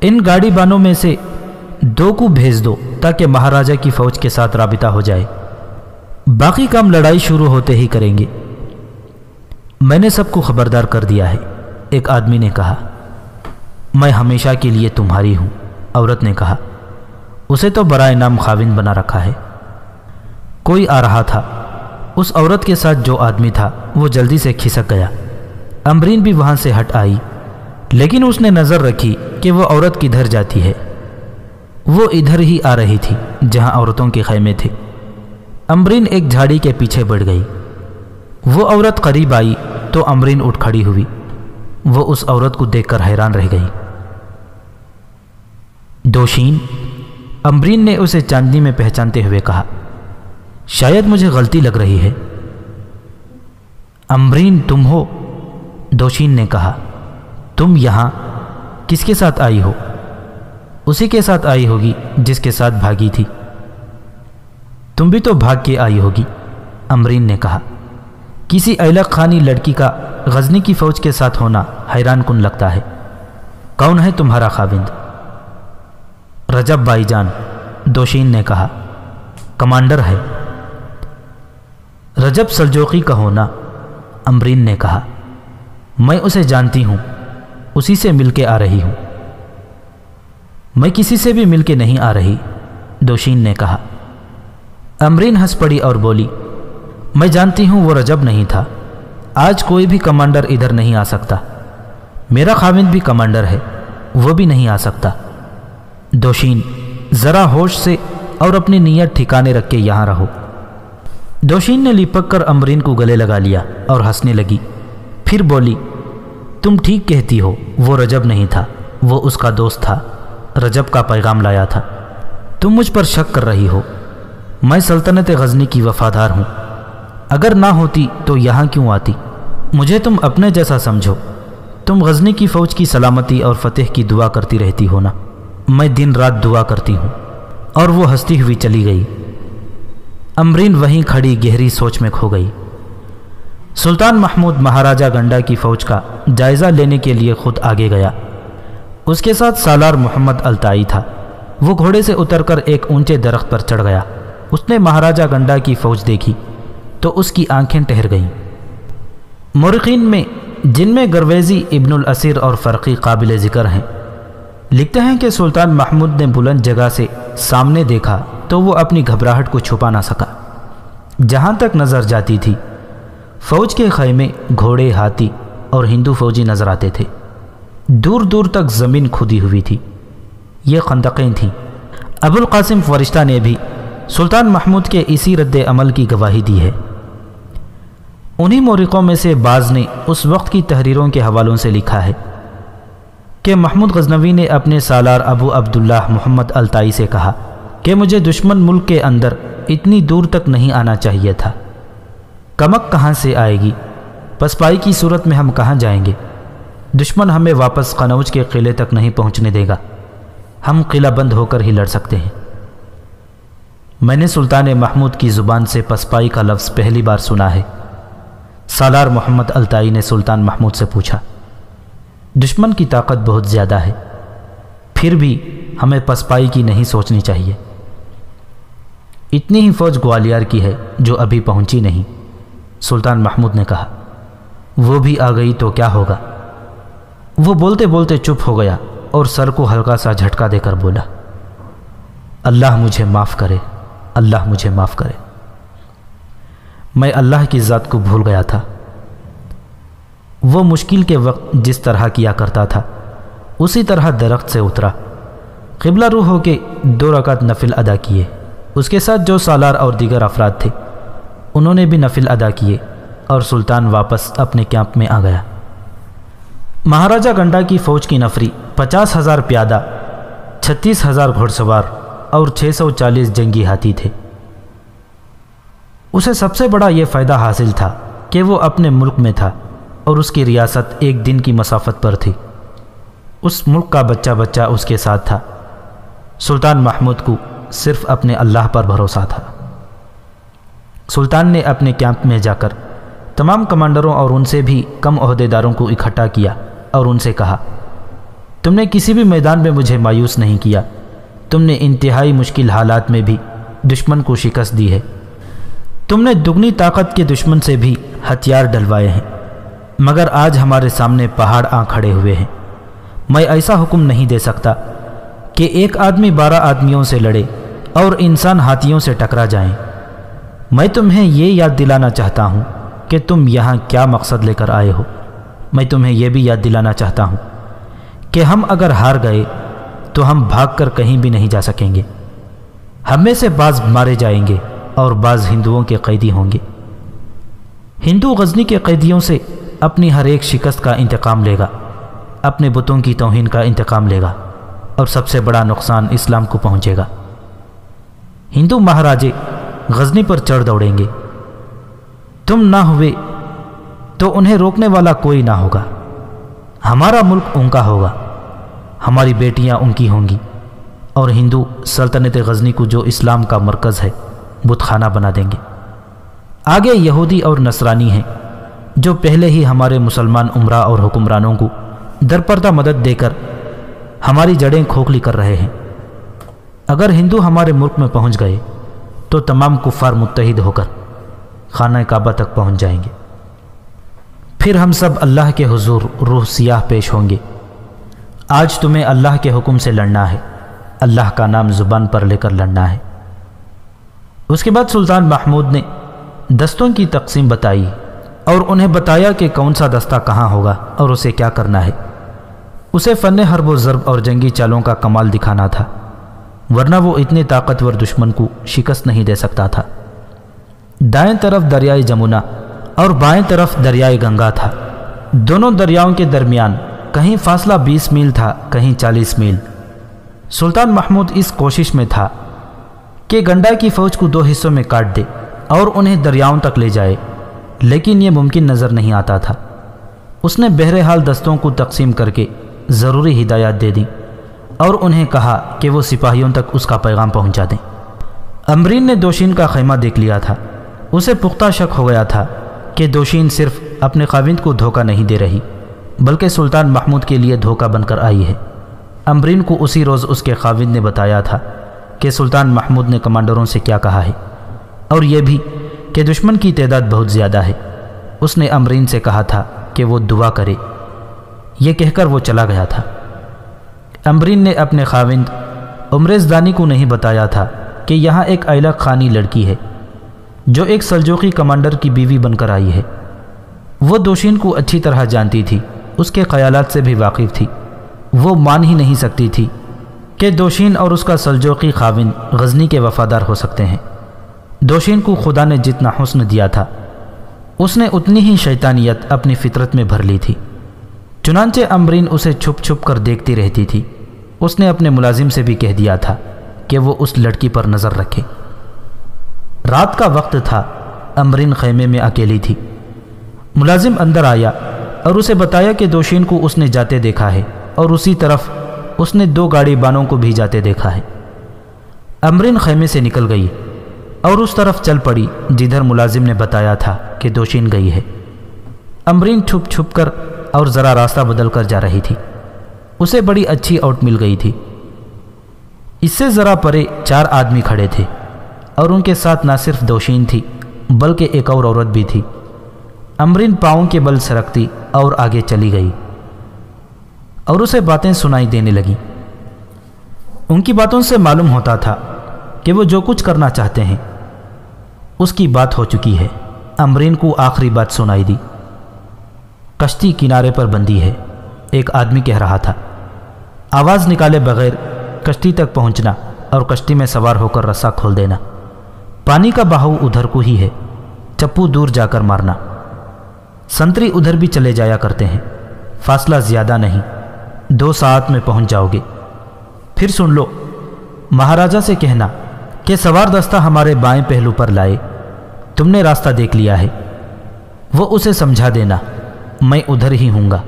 ان گاڑی بانوں میں سے 2 کو بھیج دو تاکہ مہاراجہ کی فوج کے ساتھ رابطہ ہو جائے۔ باقی کام لڑائی شروع ہوتے ہی کریں گے۔ میں نے سب کو خبردار کر دیا ہے، ایک آدمی نے کہا۔ میں ہمیشہ کے لیے تمہاری ہوں، عورت نے کہا۔ اسے تو برائے نام خاوند بنا رکھا ہے۔ کوئی آ رہا تھا۔ اس عورت کے ساتھ جو آدمی تھا وہ جلدی سے کھسک گیا۔ امرین بھی وہاں سے ہٹ آئی، لیکن اس نے نظر رکھی کہ وہ عورت کدھر جاتی ہے۔ وہ ادھر ہی آ رہی تھی جہاں عورتوں کے خیمے تھے۔ امرین ایک جھاڑی کے پیچھے بڑھ گئی۔ وہ عورت قریب آئی تو امرین اٹھ کھڑی ہوئی۔ وہ اس عورت کو دیکھ کر حیران رہ گئی۔ دوشین، امرین نے اسے چاندنی میں پہچانتے ہوئے کہا۔ شاید مجھے غلطی لگ رہی ہے۔ امرین تم ہو؟ دوشین نے کہا۔ تم یہاں کس کے ساتھ آئی ہو؟ اسی کے ساتھ آئی ہوگی جس کے ساتھ بھاگی تھی۔ تم بھی تو بھاگ کے آئی ہوگی، امرین نے کہا۔ کسی ایلک خانی لڑکی کا غزنی کی فوج کے ساتھ ہونا حیران کن لگتا ہے۔ کون ہے تمہارا خاوند؟ رجب بھائی جان، دوشین نے کہا۔ کمانڈر ہے۔ رجب سلجوقی کا ہونا، امرین نے کہا۔ میں اسے جانتی ہوں، اسی سے مل کے آ رہی ہوں۔ میں کسی سے بھی مل کے نہیں آ رہی، دوشین نے کہا۔ امرین ہنس پڑی اور بولی، میں جانتی ہوں وہ رجب نہیں تھا، آج کوئی بھی کمانڈر ادھر نہیں آ سکتا، میرا خاوند بھی کمانڈر ہے، وہ بھی نہیں آ سکتا۔ دوشین، ذرا ہوش سے اور اپنی نیت ٹھکانے رکھ کے یہاں رہو۔ دوشین نے لپک کر امرین کو گلے لگا لیا اور ہنسنے لگی، پھر بولی، تم ٹھیک کہتی ہو، وہ رجب نہیں تھا، وہ اس کا دوست تھا، رجب کا پیغام لایا تھا۔ تم مجھ پر شک کر رہی ہو، میں سلطنت غزنی کی وفادار ہوں، اگر نہ ہوتی تو یہاں کیوں آتی؟ مجھے تم اپنے جیسا سمجھو، تم غزنی کی فوج کی سلامتی اور فتح کی دعا کرتی رہتی ہو نا، میں دن رات دعا کرتی ہوں۔ اور وہ ہنستی ہوئی چلی گئی۔ امرین وہیں کھڑی گہری سوچ میں کھو گئی۔ سلطان محمود مہاراجہ گنڈا کی فوج کا جائزہ لینے کے لیے خود آگے گیا۔ اس کے ساتھ سالار محمد التائی تھا۔ وہ گھوڑے سے اتر کر ایک اونچے درخت پر چڑھ گیا۔ اس نے مہاراجہ گنڈا کی فوج دیکھی تو اس کی آنکھیں ٹھہر گئیں۔ مورخین میں جن میں گرویزی، ابن الاسیر اور فرقی قابل ذکر ہیں، لکھتے ہیں کہ سلطان محمود نے بلند جگہ سے سامنے دیکھا تو وہ اپنی گھبراہٹ کو چھپا نہ سکا۔ جہاں تک نظر جاتی تھی فوج کے خیمے، گھوڑے، ہاتھی اور ہندو فوجی نظر آتے تھے۔ دور دور تک زمین کھدی ہوئی تھی، یہ خندقیں تھیں۔ ابو القاسم فرشتہ نے بھی سلطان محمود کے اسی رد عمل کی گواہی دی ہے۔ انہی مورخوں میں سے بعض نے اس وقت کی تحریروں کے حوالوں سے لکھا ہے کہ محمود غزنوی نے اپنے سالار ابو عبداللہ محمد التائی سے کہا کہ مجھے دشمن ملک کے اندر اتنی دور تک نہیں آنا چاہیے تھا۔ کمک کہاں سے آئے گی؟ پسپائی کی صورت میں ہم کہاں جائیں گے؟ دشمن ہمیں واپس قنوج کے قلعے تک نہیں پہنچنے دے گا، ہم قلعہ بند ہو کر ہی لڑ سکتے ہیں۔ میں نے سلطان محمود کی زبان سے پسپائی کا لفظ پہلی بار سنا ہے۔ سالار محمد التائی نے سلطان محمود سے پوچھا، دشمن کی طاقت بہت زیادہ ہے، پھر بھی ہمیں پسپائی کی نہیں سوچنی چاہیے۔ اتنی ہی فوج گوالیار کی ہے جو ابھی پہنچی نہیں، سلطان محمود نے کہا۔ وہ بھی آ گئی تو کیا ہوگا؟ وہ بولتے بولتے چپ ہو گیا اور سر کو ہلکا سا جھٹکا دے کر بولا، اللہ مجھے معاف کرے، اللہ مجھے معاف کرے، میں اللہ کی ذات کو بھول گیا تھا۔ وہ مشکل کے وقت جس طرح کیا کرتا تھا اسی طرح درخت سے اترا، قبلہ رو ہو کے 2 رکعت نفل ادا کیے۔ اس کے ساتھ جو سالار اور دیگر افراد تھے انہوں نے بھی نفل ادا کیے اور سلطان واپس اپنے کیمپ میں آ گیا۔ مہاراجہ گنڈا کی فوج کی نفری 50,000 پیادہ، 36,000 گھوڑ سوار اور 640 جنگی ہاتھی تھے۔ اسے سب سے بڑا یہ فائدہ حاصل تھا کہ وہ اپنے ملک میں تھا اور اس کی ریاست 1 دن کی مسافت پر تھی۔ اس ملک کا بچہ بچہ اس کے ساتھ تھا۔ سلطان محمود کو صرف اپنے اللہ پر بھروسہ تھا۔ سلطان نے اپنے کیمپ میں جا کر تمام کمانڈروں اور ان سے بھی کم عہدیداروں کو اکٹھا کیا اور ان سے کہا، تم نے کسی بھی میدان میں مجھے مایوس نہیں کیا، تم نے انتہائی مشکل حالات میں بھی دشمن کو شکست دی ہے، تم نے دگنی طاقت کے دشمن سے بھی ہتھیار ڈلوائے ہیں، مگر آج ہمارے سامنے پہاڑ آ کھڑے ہوئے ہیں۔ میں ایسا حکم نہیں دے سکتا کہ ایک آدمی 12 آدمیوں سے لڑے اور انسان ہاتھیوں سے ٹکرا جائیں۔ میں تمہیں یہ یاد دلانا چاہتا ہوں کہ تم یہاں کیا مقصد لے کر آئے ہو۔ میں تمہیں یہ بھی یاد دلانا چاہتا ہوں کہ ہم اگر ہار گئے تو ہم بھاگ کر کہیں بھی نہیں جا سکیں گے۔ ہم میں سے بعض مارے جائیں گے اور بعض ہندوؤں کے قیدی ہوں گے۔ ہندو غزنی کے قیدیوں سے اپنی ہر ایک شکست کا انتقام لے گا، اپنے بتوں کی توہین کا انتقام لے گا، اور سب سے بڑا نقصان اسلام کو پہنچے گا۔ ہندو مہاراجے غزنی پر چڑھ دوڑیں گے، تم نہ ہوئے تو انہیں روکنے والا کوئی نہ ہوگا۔ ہمارا ملک ان کا ہوگا، ہماری بیٹیاں ان کی ہوں گی، اور ہندو سلطنت غزنی کو جو اسلام کا مرکز ہے بت خانہ بنا دیں گے۔ آگے یہودی اور نصرانی ہیں جو پہلے ہی ہمارے مسلمان عمرا اور حکمرانوں کو درپردہ مدد دے کر ہماری جڑیں کھوکھلی کر رہے ہیں۔ اگر ہندو ہمارے ملک میں پہنچ گئے تو تمام کفار متحد ہو کر خانہ کعبہ تک پہنچ جائیں گے۔ پھر ہم سب اللہ کے حضور روح سیاہ پیش ہوں گے۔ آج تمہیں اللہ کے حکم سے لڑنا ہے، اللہ کا نام زبان پر لے کر لڑنا ہے۔ اس کے بعد سلطان محمود نے دستوں کی تقسیم بتائی اور انہیں بتایا کہ کون سا دستہ کہاں ہوگا اور اسے کیا کرنا ہے۔ اسے فن حرب و ضرب اور جنگی چالوں کا کمال دکھانا تھا، ورنہ وہ اتنے طاقتور دشمن کو شکست نہیں دے سکتا تھا۔ دائیں طرف دریائے جمنا اور بائیں طرف دریائے گنگا تھا۔ دونوں دریاؤں کے درمیان کہیں فاصلہ 20 میل تھا، کہیں 40 میل۔ سلطان محمود اس کوشش میں تھا کہ گنڈا کی فوج کو 2 حصوں میں کاٹ دے اور انہیں دریاؤں تک لے جائے، لیکن یہ ممکن نظر نہیں آتا تھا۔ اس نے بہرحال دستوں کو تقسیم کر کے ضروری ہدایات دے دیں اور انہیں کہا کہ وہ سپاہیوں تک اس کا پیغام پہنچا دیں۔ امرین نے دوشین کا خیمہ دیکھ لیا تھا۔ اسے پختہ شک ہو گیا تھا کہ دوشین صرف اپنے خاوند کو دھوکہ نہیں دے رہی بلکہ سلطان محمود کے لیے دھوکہ بن کر آئی ہے۔ امرین کو اسی روز اس کے خاوند نے بتایا تھا کہ سلطان محمود نے کمانڈروں سے کیا کہا ہے، اور یہ بھی کہ دشمن کی تعداد بہت زیادہ ہے۔ اس نے امرین سے کہا تھا کہ وہ دعا کرے۔ یہ کہہ کر وہ چلا گیا تھا۔ امرین نے اپنے خاوند عمریز دانی کو نہیں بتایا تھا کہ یہاں ایک ایلک خانی لڑکی ہے جو ایک سلجوقی کمانڈر کی بیوی بن کر آئی ہے۔ وہ دوشین کو اچھی طرح جانتی تھی، اس کے خیالات سے بھی واقف تھی۔ وہ مان ہی نہیں سکتی تھی کہ دوشین اور اس کا سلجوقی خاوند غزنی کے وفادار ہو سکتے ہیں۔ دوشین کو خدا نے جتنا حسن دیا تھا، اس نے اتنی ہی شیطانیت اپنی فطرت میں بھر لی تھی۔ چنانچہ امرین اسے چھپ چھپ کر دیکھتی رہتی تھی۔ اس نے اپنے ملازم سے بھی کہہ دیا تھا کہ وہ اس لڑکی پر نظر رکھے۔ رات کا وقت تھا، امرین خیمے میں اکیلی تھی۔ ملازم اندر آیا اور اسے بتایا کہ دوشین کو اس نے جاتے دیکھا ہے اور اسی طرف اس نے 2 گاڑی بانوں کو بھی جاتے دیکھا ہے۔ امرین خیمے سے نکل گئی اور اس طرف چل پڑی جدھر ملازم نے بتایا تھا کہ دوشین گئی ہے۔ امرین چھپ چھپ کر اور ذرا راستہ بدل کر جا رہی تھی۔ اسے بڑی اچھی اوٹ مل گئی تھی۔ اس سے ذرا پرے 4 آدمی کھڑے تھے اور ان کے ساتھ نہ صرف دوشین تھی بلکہ ایک اور عورت بھی تھی۔ امرین پاؤں کے بل سرکتی اور آگے چلی گئی اور اسے باتیں سنائی دینے لگیں۔ ان کی باتوں سے معلوم ہوتا تھا کہ وہ جو کچھ کرنا چاہتے ہیں اس کی بات ہو چکی ہے۔ امرین کو آخری بات سنائی دی۔ کشتی کنارے پر بندھی ہے، ایک آدمی کہہ رہا تھا۔ آواز نکالے بغیر کشتی تک پہنچنا اور کشتی میں سوار ہو کر رسا کھول دینا۔ پانی کا بہاؤ ادھر کو ہی ہے، چپو دور جا کر مارنا۔ سنتری ادھر بھی چلے جایا کرتے ہیں، فاصلہ زیادہ نہیں، 2 ساعت میں پہنچ جاؤ گے۔ پھر سن لو، مہاراجا سے کہنا کہ سوار دستہ ہمارے بائیں پہلو پر لائے، تم نے راستہ دیکھ لیا ہے۔ وہ اسے سمجھا دینا، میں ادھر ہی ہوں گا۔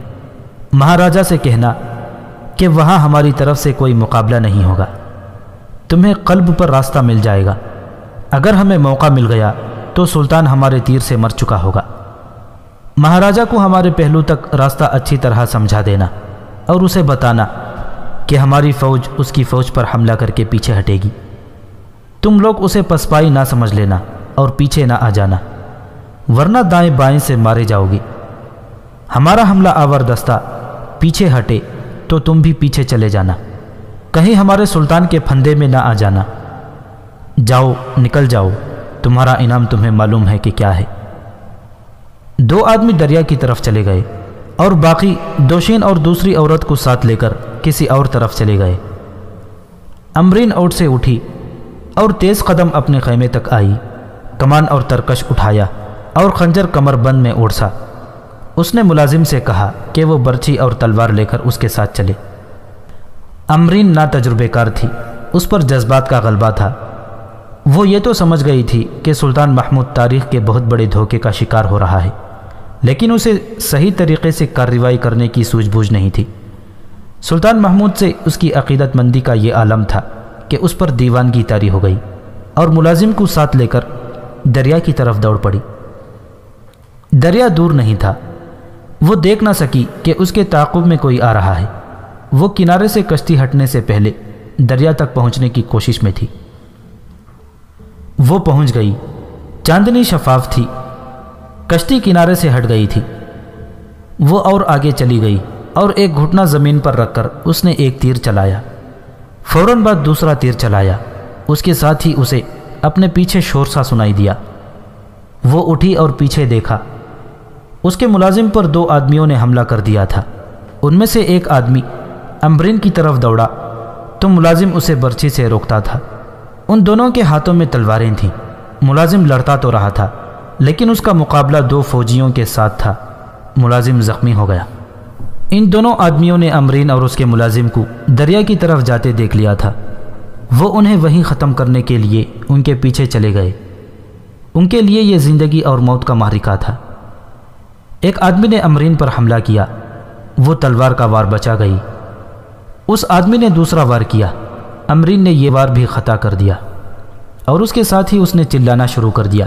مہاراجا سے کہنا کہ وہاں ہماری طرف سے کوئی مقابلہ نہیں ہوگا، تمہیں قلب پر راستہ مل جائے گا۔ اگر ہمیں موقع مل گیا تو سلطان ہمارے تیر سے مر چکا ہوگا۔ مہاراجا کو ہمارے پہلو تک راستہ اچھی طرح سمجھا دینا اور اسے بتانا کہ ہماری فوج اس کی فوج پر حملہ کر کے پیچھے ہٹے گی۔ تم لوگ اسے پسپائی نہ سمجھ لینا اور پیچھے نہ آ جانا، ورنہ دائیں بائیں سے مارے جاؤ گے۔ ہمارا حملہ آور دستہ پیچھے ہٹے تو تم بھی پیچھے چلے جانا، کہیں ہمارے سلطان کے پھندے میں نہ آ جانا۔ جاؤ، نکل جاؤ، تمہارا انعام تمہیں معلوم ہے کہ کیا ہے۔ 2 آدمی دریا کی طرف چلے گئے اور باقی دوشین اور دوسری عورت کو ساتھ لے کر کسی اور طرف چلے گئے۔ امرین اوٹ سے اٹھی اور تیز قدم اپنے خیمے تک آئی، کمان اور ترکش اٹھایا اور خنجر کمر بند میں اوڑھا۔ اس نے ملازم سے کہا کہ وہ برچھی اور تلوار لے کر اس کے ساتھ چلے۔ امرین نا تجربے کار تھی، اس پر جذبات کا غلبہ تھا۔ وہ یہ تو سمجھ گئی تھی کہ سلطان محمود تاریخ کے بہت بڑے دھوکے کا شکار ہو رہا ہے، لیکن اسے صحیح طریقے سے کارروائی کرنے کی سوجھ بوجھ نہیں تھی۔ سلطان محمود سے اس کی عقیدت مندی کا یہ عالم تھا کہ اس پر دیوانگی طاری ہو گئی اور ملازم کو ساتھ لے کر دریا کی طرف دوڑ پڑی۔ دریا دور نہیں تھا، وہ دیکھ نہ سکی کہ اس کے تعاقب میں کوئی آ رہا ہے۔ وہ کنارے سے کشتی ہٹنے سے پہلے دریا تک پہنچنے کی کوشش میں تھی۔ وہ پہنچ گئی، چاندنی شفاف تھی، کشتی کنارے سے ہٹ گئی تھی۔ وہ اور آگے چلی گئی اور ایک گھٹنا زمین پر رکھ کر اس نے ایک تیر چلایا۔ فوراً بعد دوسرا تیر چلایا، اس کے ساتھ ہی اسے اپنے پیچھے شور سا سنائی دیا۔ وہ اٹھی اور پیچھے دیکھا، اس کے ملازم پر 2 آدمیوں نے حملہ کر دیا تھا۔ ان میں سے ایک آدمی امبرین کی طرف دوڑا تو ملازم اسے برچھی سے روکتا تھا۔ ان دونوں کے ہاتھوں میں تلواریں تھیں۔ ملازم لڑتا تو رہا تھا لیکن اس کا مقابلہ 2 فوجیوں کے ساتھ تھا۔ ملازم زخمی ہو گیا۔ ان دونوں آدمیوں نے امرین اور اس کے ملازم کو دریا کی طرف جاتے دیکھ لیا تھا۔ وہ انہیں وہیں ختم کرنے کے لیے ان کے پیچھے چلے گئے۔ ان کے لیے یہ زندگی اور موت کا معرکہ تھا۔ ایک آدمی نے امرین پر حملہ کیا، وہ تلوار کا وار بچا گئی۔ اس آدمی نے دوسرا وار کیا، امرین نے یہ وار بھی خطا کر دیا اور اس کے ساتھ ہی اس نے چلانا شروع کر دیا،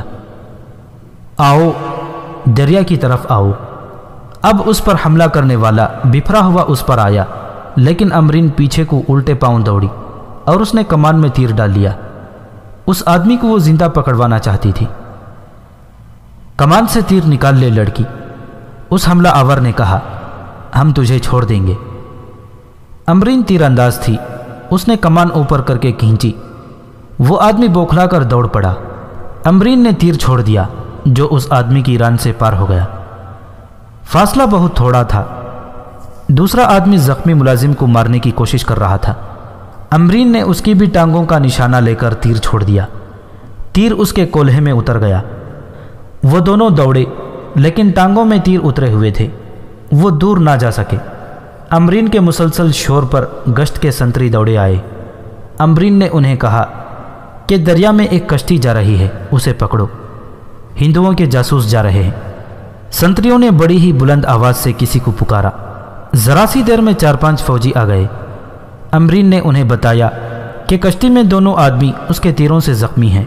آؤ دریا کی طرف آؤ۔ اب اس پر حملہ کرنے والا بفرا ہوا اس پر آیا، لیکن امرین پیچھے کو الٹے پاؤں دوڑی اور اس نے کمان میں تیر ڈال لیا۔ اس آدمی کو وہ زندہ پکڑوانا چاہتی تھی۔ کمان سے تیر نکال لے لڑکی۔ اس حملہ آور نے کہا، ہم تجھے چھوڑ دیں گے۔ امرین تیر انداز تھی، اس نے کمان اوپر کر کے کھینچی۔ وہ آدمی بوکھلا کر دوڑ پڑا۔ امرین نے تیر چھوڑ دیا جو اس آدمی کی ران سے پار ہو گیا۔ فاصلہ بہت تھوڑا تھا۔ دوسرا آدمی زخمی ملازم کو مارنے کی کوشش کر رہا تھا۔ امرین نے اس کی بھی ٹانگوں کا نشانہ لے کر تیر چھوڑ دیا۔ تیر اس کے کولہے میں اتر گیا۔ وہ دونوں دوڑے لیکن ٹانگوں میں تیر اترے ہوئے تھے، وہ دور نہ جا سکے۔ امرین کے مسلسل شور پر گشت کے سنتری دوڑے آئے۔ امرین نے انہیں کہا کہ دریا میں ایک کشتی جا رہی ہے، اسے پکڑو، ہندوؤں کے جاسوس جا رہے ہیں۔ سنتریوں نے بڑی ہی بلند آواز سے کسی کو پکارا۔ ذرا سی دیر میں 4-5 فوجی آ گئے۔ امرین نے انہیں بتایا کہ کشتی میں دونوں آدمی اس کے تیروں سے زخمی ہیں۔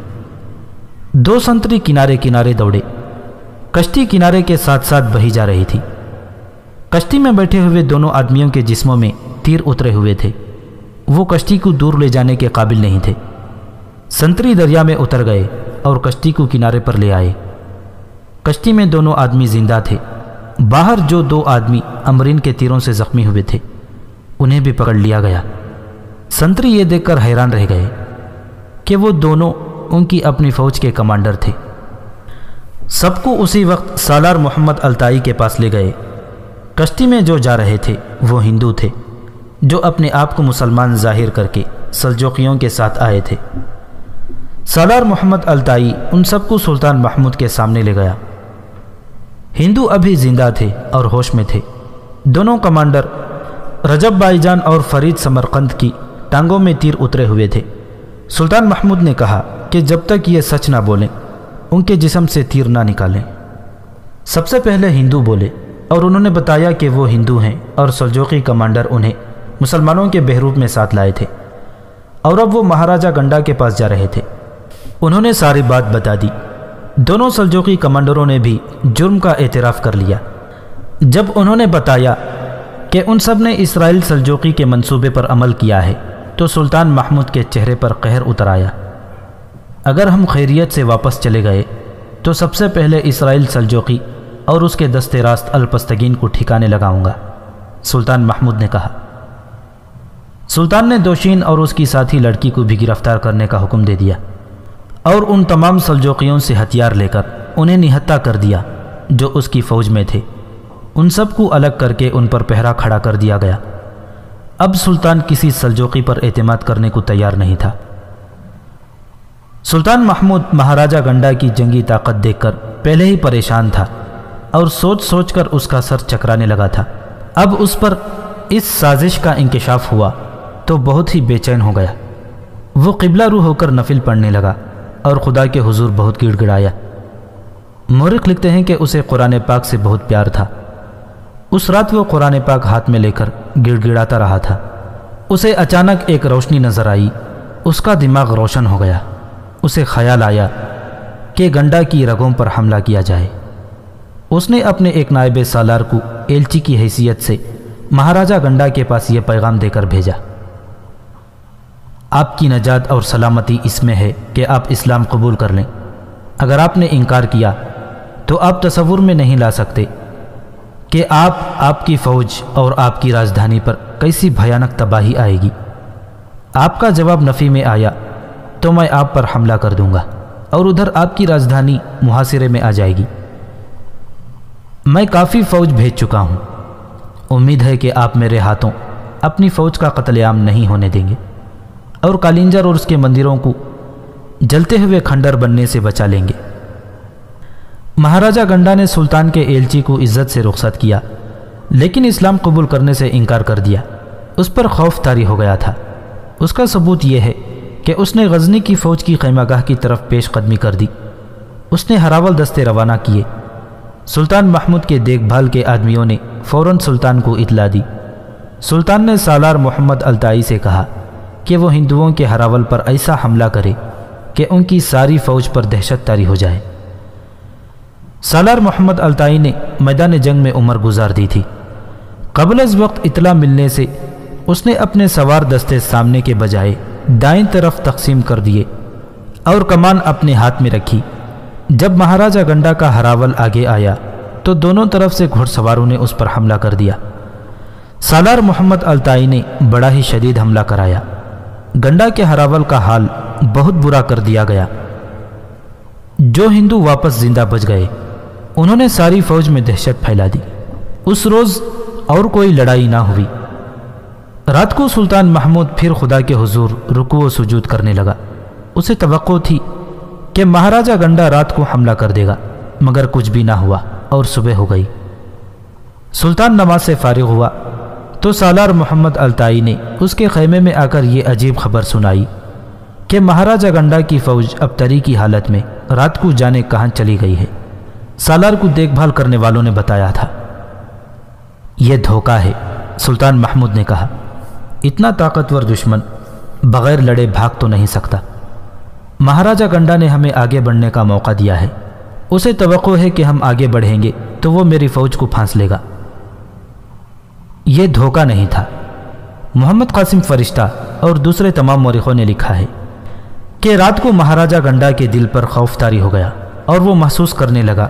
2 سنتری کنارے کنارے دوڑے۔ کشتی کنارے کے ساتھ ساتھ بہی جا رہی تھی۔ کشتی میں بیٹھے ہوئے دونوں آدمیوں کے جسموں میں تیر اترے ہوئے تھے، وہ کشتی کو دور لے جانے کے قابل نہیں تھے۔ سنتری دریا میں اتر گئے اور کشتی کو کنارے پر لے آئے۔ کشتی میں دونوں آدمی زندہ تھے۔ باہر جو 2 آدمی امرین کے تیروں سے زخمی ہوئے تھے انہیں بھی پکڑ لیا گیا۔ سنتری یہ دیکھ کر حیران رہ گئے کہ وہ دونوں ان کی اپنی فوج کے کمانڈر تھے۔ سب کو اسی وقت سالار محمد التائی کے پاس لے گئے۔ کشتی میں جو جا رہے تھے وہ ہندو تھے جو اپنے آپ کو مسلمان ظاہر کر کے سلجوقیوں کے ساتھ آئے تھے۔ سالار محمد التائی ان سب کو سلطان محمود کے سامنے لے گیا۔ ہندو ابھی زندہ تھے اور ہوش میں تھے۔ دونوں کمانڈر رجب بائی جان اور فرید سمرقند کی ٹانگوں میں تیر اترے ہوئے تھے۔ سلطان محمود نے کہا کہ جب تک یہ سچ نہ بولیں ان کے جسم سے تیر نہ نکالیں۔ سب سے پہلے ہندو بولے اور انہوں نے بتایا کہ وہ ہندو ہیں اور سلجوقی کمانڈر انہیں مسلمانوں کے بحروب میں ساتھ لائے تھے اور اب وہ مہاراجہ گنڈا کے پاس جا رہے تھے۔ انہوں نے ساری بات بتا دی۔ دونوں سلجوقی کمانڈروں نے بھی جرم کا اعتراف کر لیا۔ جب انہوں نے بتایا کہ ان سب نے اسرائیل سلجوقی کے منصوبے پر عمل کیا ہے تو سلطان محمود کے چہرے پر قہر اتر آیا۔ اگر ہم خیریت سے واپس چلے گئے تو سب سے پہلے اسرائیل سلجوقی اور اس کے دست راست الپستگین کو ٹھکانے لگاؤں گا، سلطان محمود نے کہا۔ سلطان نے دوشین اور اس کی ساتھی لڑکی کو بھی گرفتار کرنے کا حکم دے دیا اور ان تمام سلجوقیوں سے ہتھیار لے کر انہیں نہتہ کر دیا جو اس کی فوج میں تھے۔ ان سب کو الگ کر کے ان پر پہرا کھڑا کر دیا گیا۔ اب سلطان کسی سلجوقی پر اعتماد کرنے کو تیار نہیں تھا۔ سلطان محمود مہاراجہ گنڈا کی جنگی طاقت دیکھ کر پہلے ہی پریشان تھا اور سوچ سوچ کر اس کا سر چکرانے لگا تھا۔ اب اس پر اس سازش کا انکشاف ہوا تو بہت ہی بے چین ہو گیا۔ وہ قبلہ رو ہو کر نفل پڑھنے لگا اور خدا کے حضور بہت گڑ گڑایا۔ مورخ لکھتے ہیں کہ اسے قرآن پاک سے بہت پیار تھا۔ اس رات وہ قرآن پاک ہاتھ میں لے کر گڑ گڑاتا رہا تھا۔ اسے اچانک ایک روشنی نظر آئی، اس کا دماغ روشن ہو گیا۔ اسے خیال آیا کہ گنڈا کی رگوں پر حملہ کیا جائے۔ اس نے اپنے ایک نائب سالار کو ایلچی کی حیثیت سے مہاراجہ گنڈا کے پاس یہ پیغام دے کر بھیجا، آپ کی نجات اور سلامتی اس میں ہے کہ آپ اسلام قبول کر لیں۔ اگر آپ نے انکار کیا تو آپ تصور میں نہیں لا سکتے کہ آپ کی فوج اور آپ کی راجدھانی پر کیسی بھیانک تباہی آئے گی۔ آپ کا جواب نفی میں آیا تو میں آپ پر حملہ کر دوں گا اور ادھر آپ کی راجدھانی محاصرے میں آ جائے گی۔ میں کافی فوج بھیج چکا ہوں، امید ہے کہ آپ میرے ہاتھوں اپنی فوج کا قتل عام نہیں ہونے دیں گے اور کالنجر اور اس کے مندروں کو جلتے ہوئے کھنڈر بننے سے بچا لیں گے۔ مہاراجہ گنڈا نے سلطان کے ایلچی کو عزت سے رخصت کیا، لیکن اسلام قبول کرنے سے انکار کر دیا۔ اس پر خوف طاری ہو گیا تھا۔ اس کا ثبوت یہ ہے کہ اس نے غزنی کی فوج کی خیمہ گاہ کی طرف پیش قدمی کر دی۔ اس نے ہراول دستے روانہ کیے۔ سلطان محمود کے دیکھ بھال کے آدمیوں نے فوراً سلطان کو اطلاع دی۔ سلطان نے سالار محمد التائی سے کہا کہ وہ ہندوؤں کے ہراول پر ایسا حملہ کرے کہ ان کی ساری فوج پر دہشت طاری ہو جائے۔ سالار محمد التائی نے میدان جنگ میں عمر گزار دی تھی۔ قبل از وقت اطلاع ملنے سے اس نے اپنے سوار دستے سامنے کے بجائے دائیں طرف تقسیم کر دیے اور کمان اپنے ہاتھ میں رکھی۔ جب مہاراجہ گنڈا کا ہراول آگے آیا تو دونوں طرف سے گھڑ سواروں نے اس پر حملہ کر دیا۔ سالار محمد التائی نے بڑا ہی شدید حملہ کرایا۔ گنڈا کے ہراول کا حال بہت برا کر دیا گیا۔ جو ہندو واپس زندہ بچ گئے انہوں نے ساری فوج میں دہشت پھیلا دی۔ اس روز اور کوئی لڑائی نہ ہوئی۔ رات کو سلطان محمود پھر خدا کے حضور رکوع و سجود کرنے لگا۔ اسے توقع تھی کہ مہاراجہ گنڈا رات کو حملہ کر دے گا، مگر کچھ بھی نہ ہوا اور صبح ہو گئی۔ سلطان نماز سے فارغ ہوا تو سالار محمد التائی نے اس کے خیمے میں آ کر یہ عجیب خبر سنائی کہ مہاراجہ گنڈا کی فوج اب تری کی حالت میں رات کو جانے کہاں چلی گئی ہے۔ سالار کو دیکھ بھال کرنے والوں نے بتایا تھا۔ یہ دھوکہ ہے، سلطان محمود نے کہا۔ اتنا طاقتور دشمن بغیر لڑے بھاگ تو نہیں سکتا۔ مہاراجہ گنڈا نے ہمیں آگے بڑھنے کا موقع دیا ہے۔ اسے توقع ہے کہ ہم آگے بڑھیں گے تو وہ میری فوج کو پھانس لے گا۔ یہ دھوکہ نہیں تھا۔ محمد قاسم فرشتہ اور دوسرے تمام مورخوں نے لکھا ہے کہ رات کو مہاراجہ گنڈا کے دل پر خوف طاری ہو گیا اور وہ محسوس کرنے لگا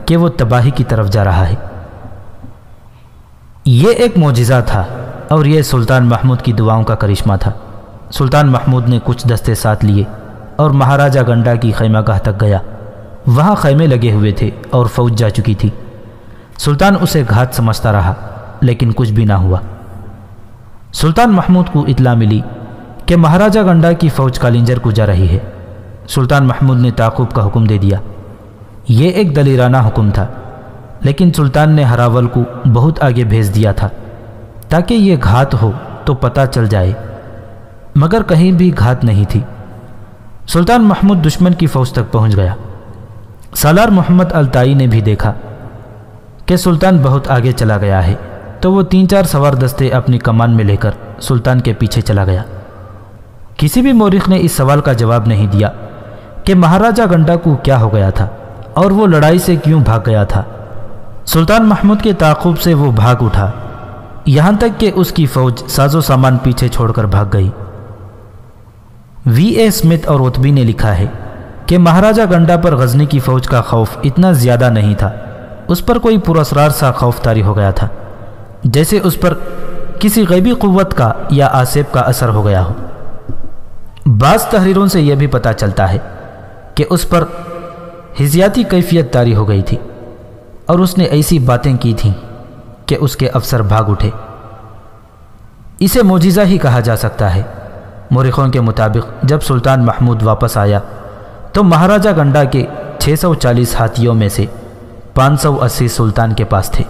کہ وہ تباہی کی طرف جا رہا ہے۔ یہ ایک معجزہ تھا اور یہ سلطان محمود کی دعاؤں کا کرشمہ تھا۔ سلطان محمود نے کچھ دستے ساتھ لیے اور مہاراجہ گنڈا کی خیمہ گاہ تک گیا۔ وہاں خیمے لگے ہوئے تھے اور فوج جا چکی تھی۔ سلطان اسے گھات سمجھتا رہا لیکن کچھ بھی نہ ہوا۔ سلطان محمود کو اطلاع ملی کہ مہاراجہ گنڈا کی فوج کالنجر کو جا رہی ہے۔ سلطان محمود نے تعاقب کا حکم دے دیا۔ یہ ایک دلیرانہ حکم تھا، لیکن سلطان نے ہراول کو بہت آگے بھیج دیا تھا تاکہ یہ گھات ہو تو پتہ چل جائے، مگر کہیں بھی گھات نہیں تھی۔ سلطان محمود دشمن کی فوج تک پہنچ گیا۔ سالار محمد التائی نے بھی دیکھا کہ سلطان بہت آگے چلا گیا ہے تو وہ 3-4 سوار دستے اپنی کمان میں لے کر سلطان کے پیچھے چلا گیا۔ کسی بھی مورخ نے اس سوال کا جواب نہیں دیا کہ مہاراجہ گنڈا کو کیا ہو گیا تھا اور وہ لڑائی سے کیوں بھاگ گیا تھا۔ سلطان محمود کے تعاقب سے وہ بھاگ اٹھا، یہاں تک کہ اس کی فوج ساز و سامان پیچھے چھوڑ کر بھاگ گئی۔ وی اے اسمتھ اور رتبی نے لکھا ہے کہ مہاراجہ گنڈا پر غزنی کی فوج کا خوف اتنا زیادہ نہیں تھا، اس پر کوئی پراسرار سا خوف طاری ہو گیا تھا، جیسے اس پر کسی غیبی قوت کا یا آصف کا اثر ہو گیا ہو۔ بعض تحریروں سے یہ بھی پتہ چلتا ہے کہ اس پر حزیاتی کیفیت طاری ہو گئی تھی اور اس نے ایسی باتیں کی تھیں کہ اس کے افسر بھاگ اٹھے۔ اسے معجزہ ہی کہا جا سکتا ہے۔ مورخوں کے مطابق جب سلطان محمود واپس آیا تو مہاراجہ گنڈا کے 640 ہاتھیوں میں سے 580 سلطان کے پاس تھے۔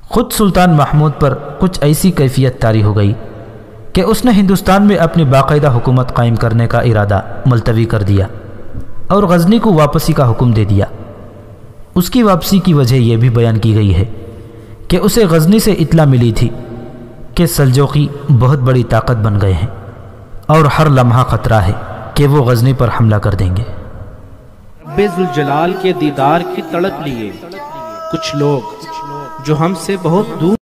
خود سلطان محمود پر کچھ ایسی کیفیت طاری ہو گئی کہ اس نے ہندوستان میں اپنی باقاعدہ حکومت قائم کرنے کا ارادہ ملتوی کر دیا اور غزنی کو واپسی کا حکم دے دیا۔ اس کی واپسی کی وجہ یہ بھی بیان کی گئی ہے کہ اسے غزنی سے اطلاع ملی تھی کہ سلجوقی بہت بڑی طاقت بن گئے ہیں اور ہر لمحہ خطرہ ہے کہ وہ غزنی پر حملہ کر دیں گے۔ رب ذوالجلال کے دیدار کی تڑپ لیے کچھ لوگ جو ہم سے بہت دور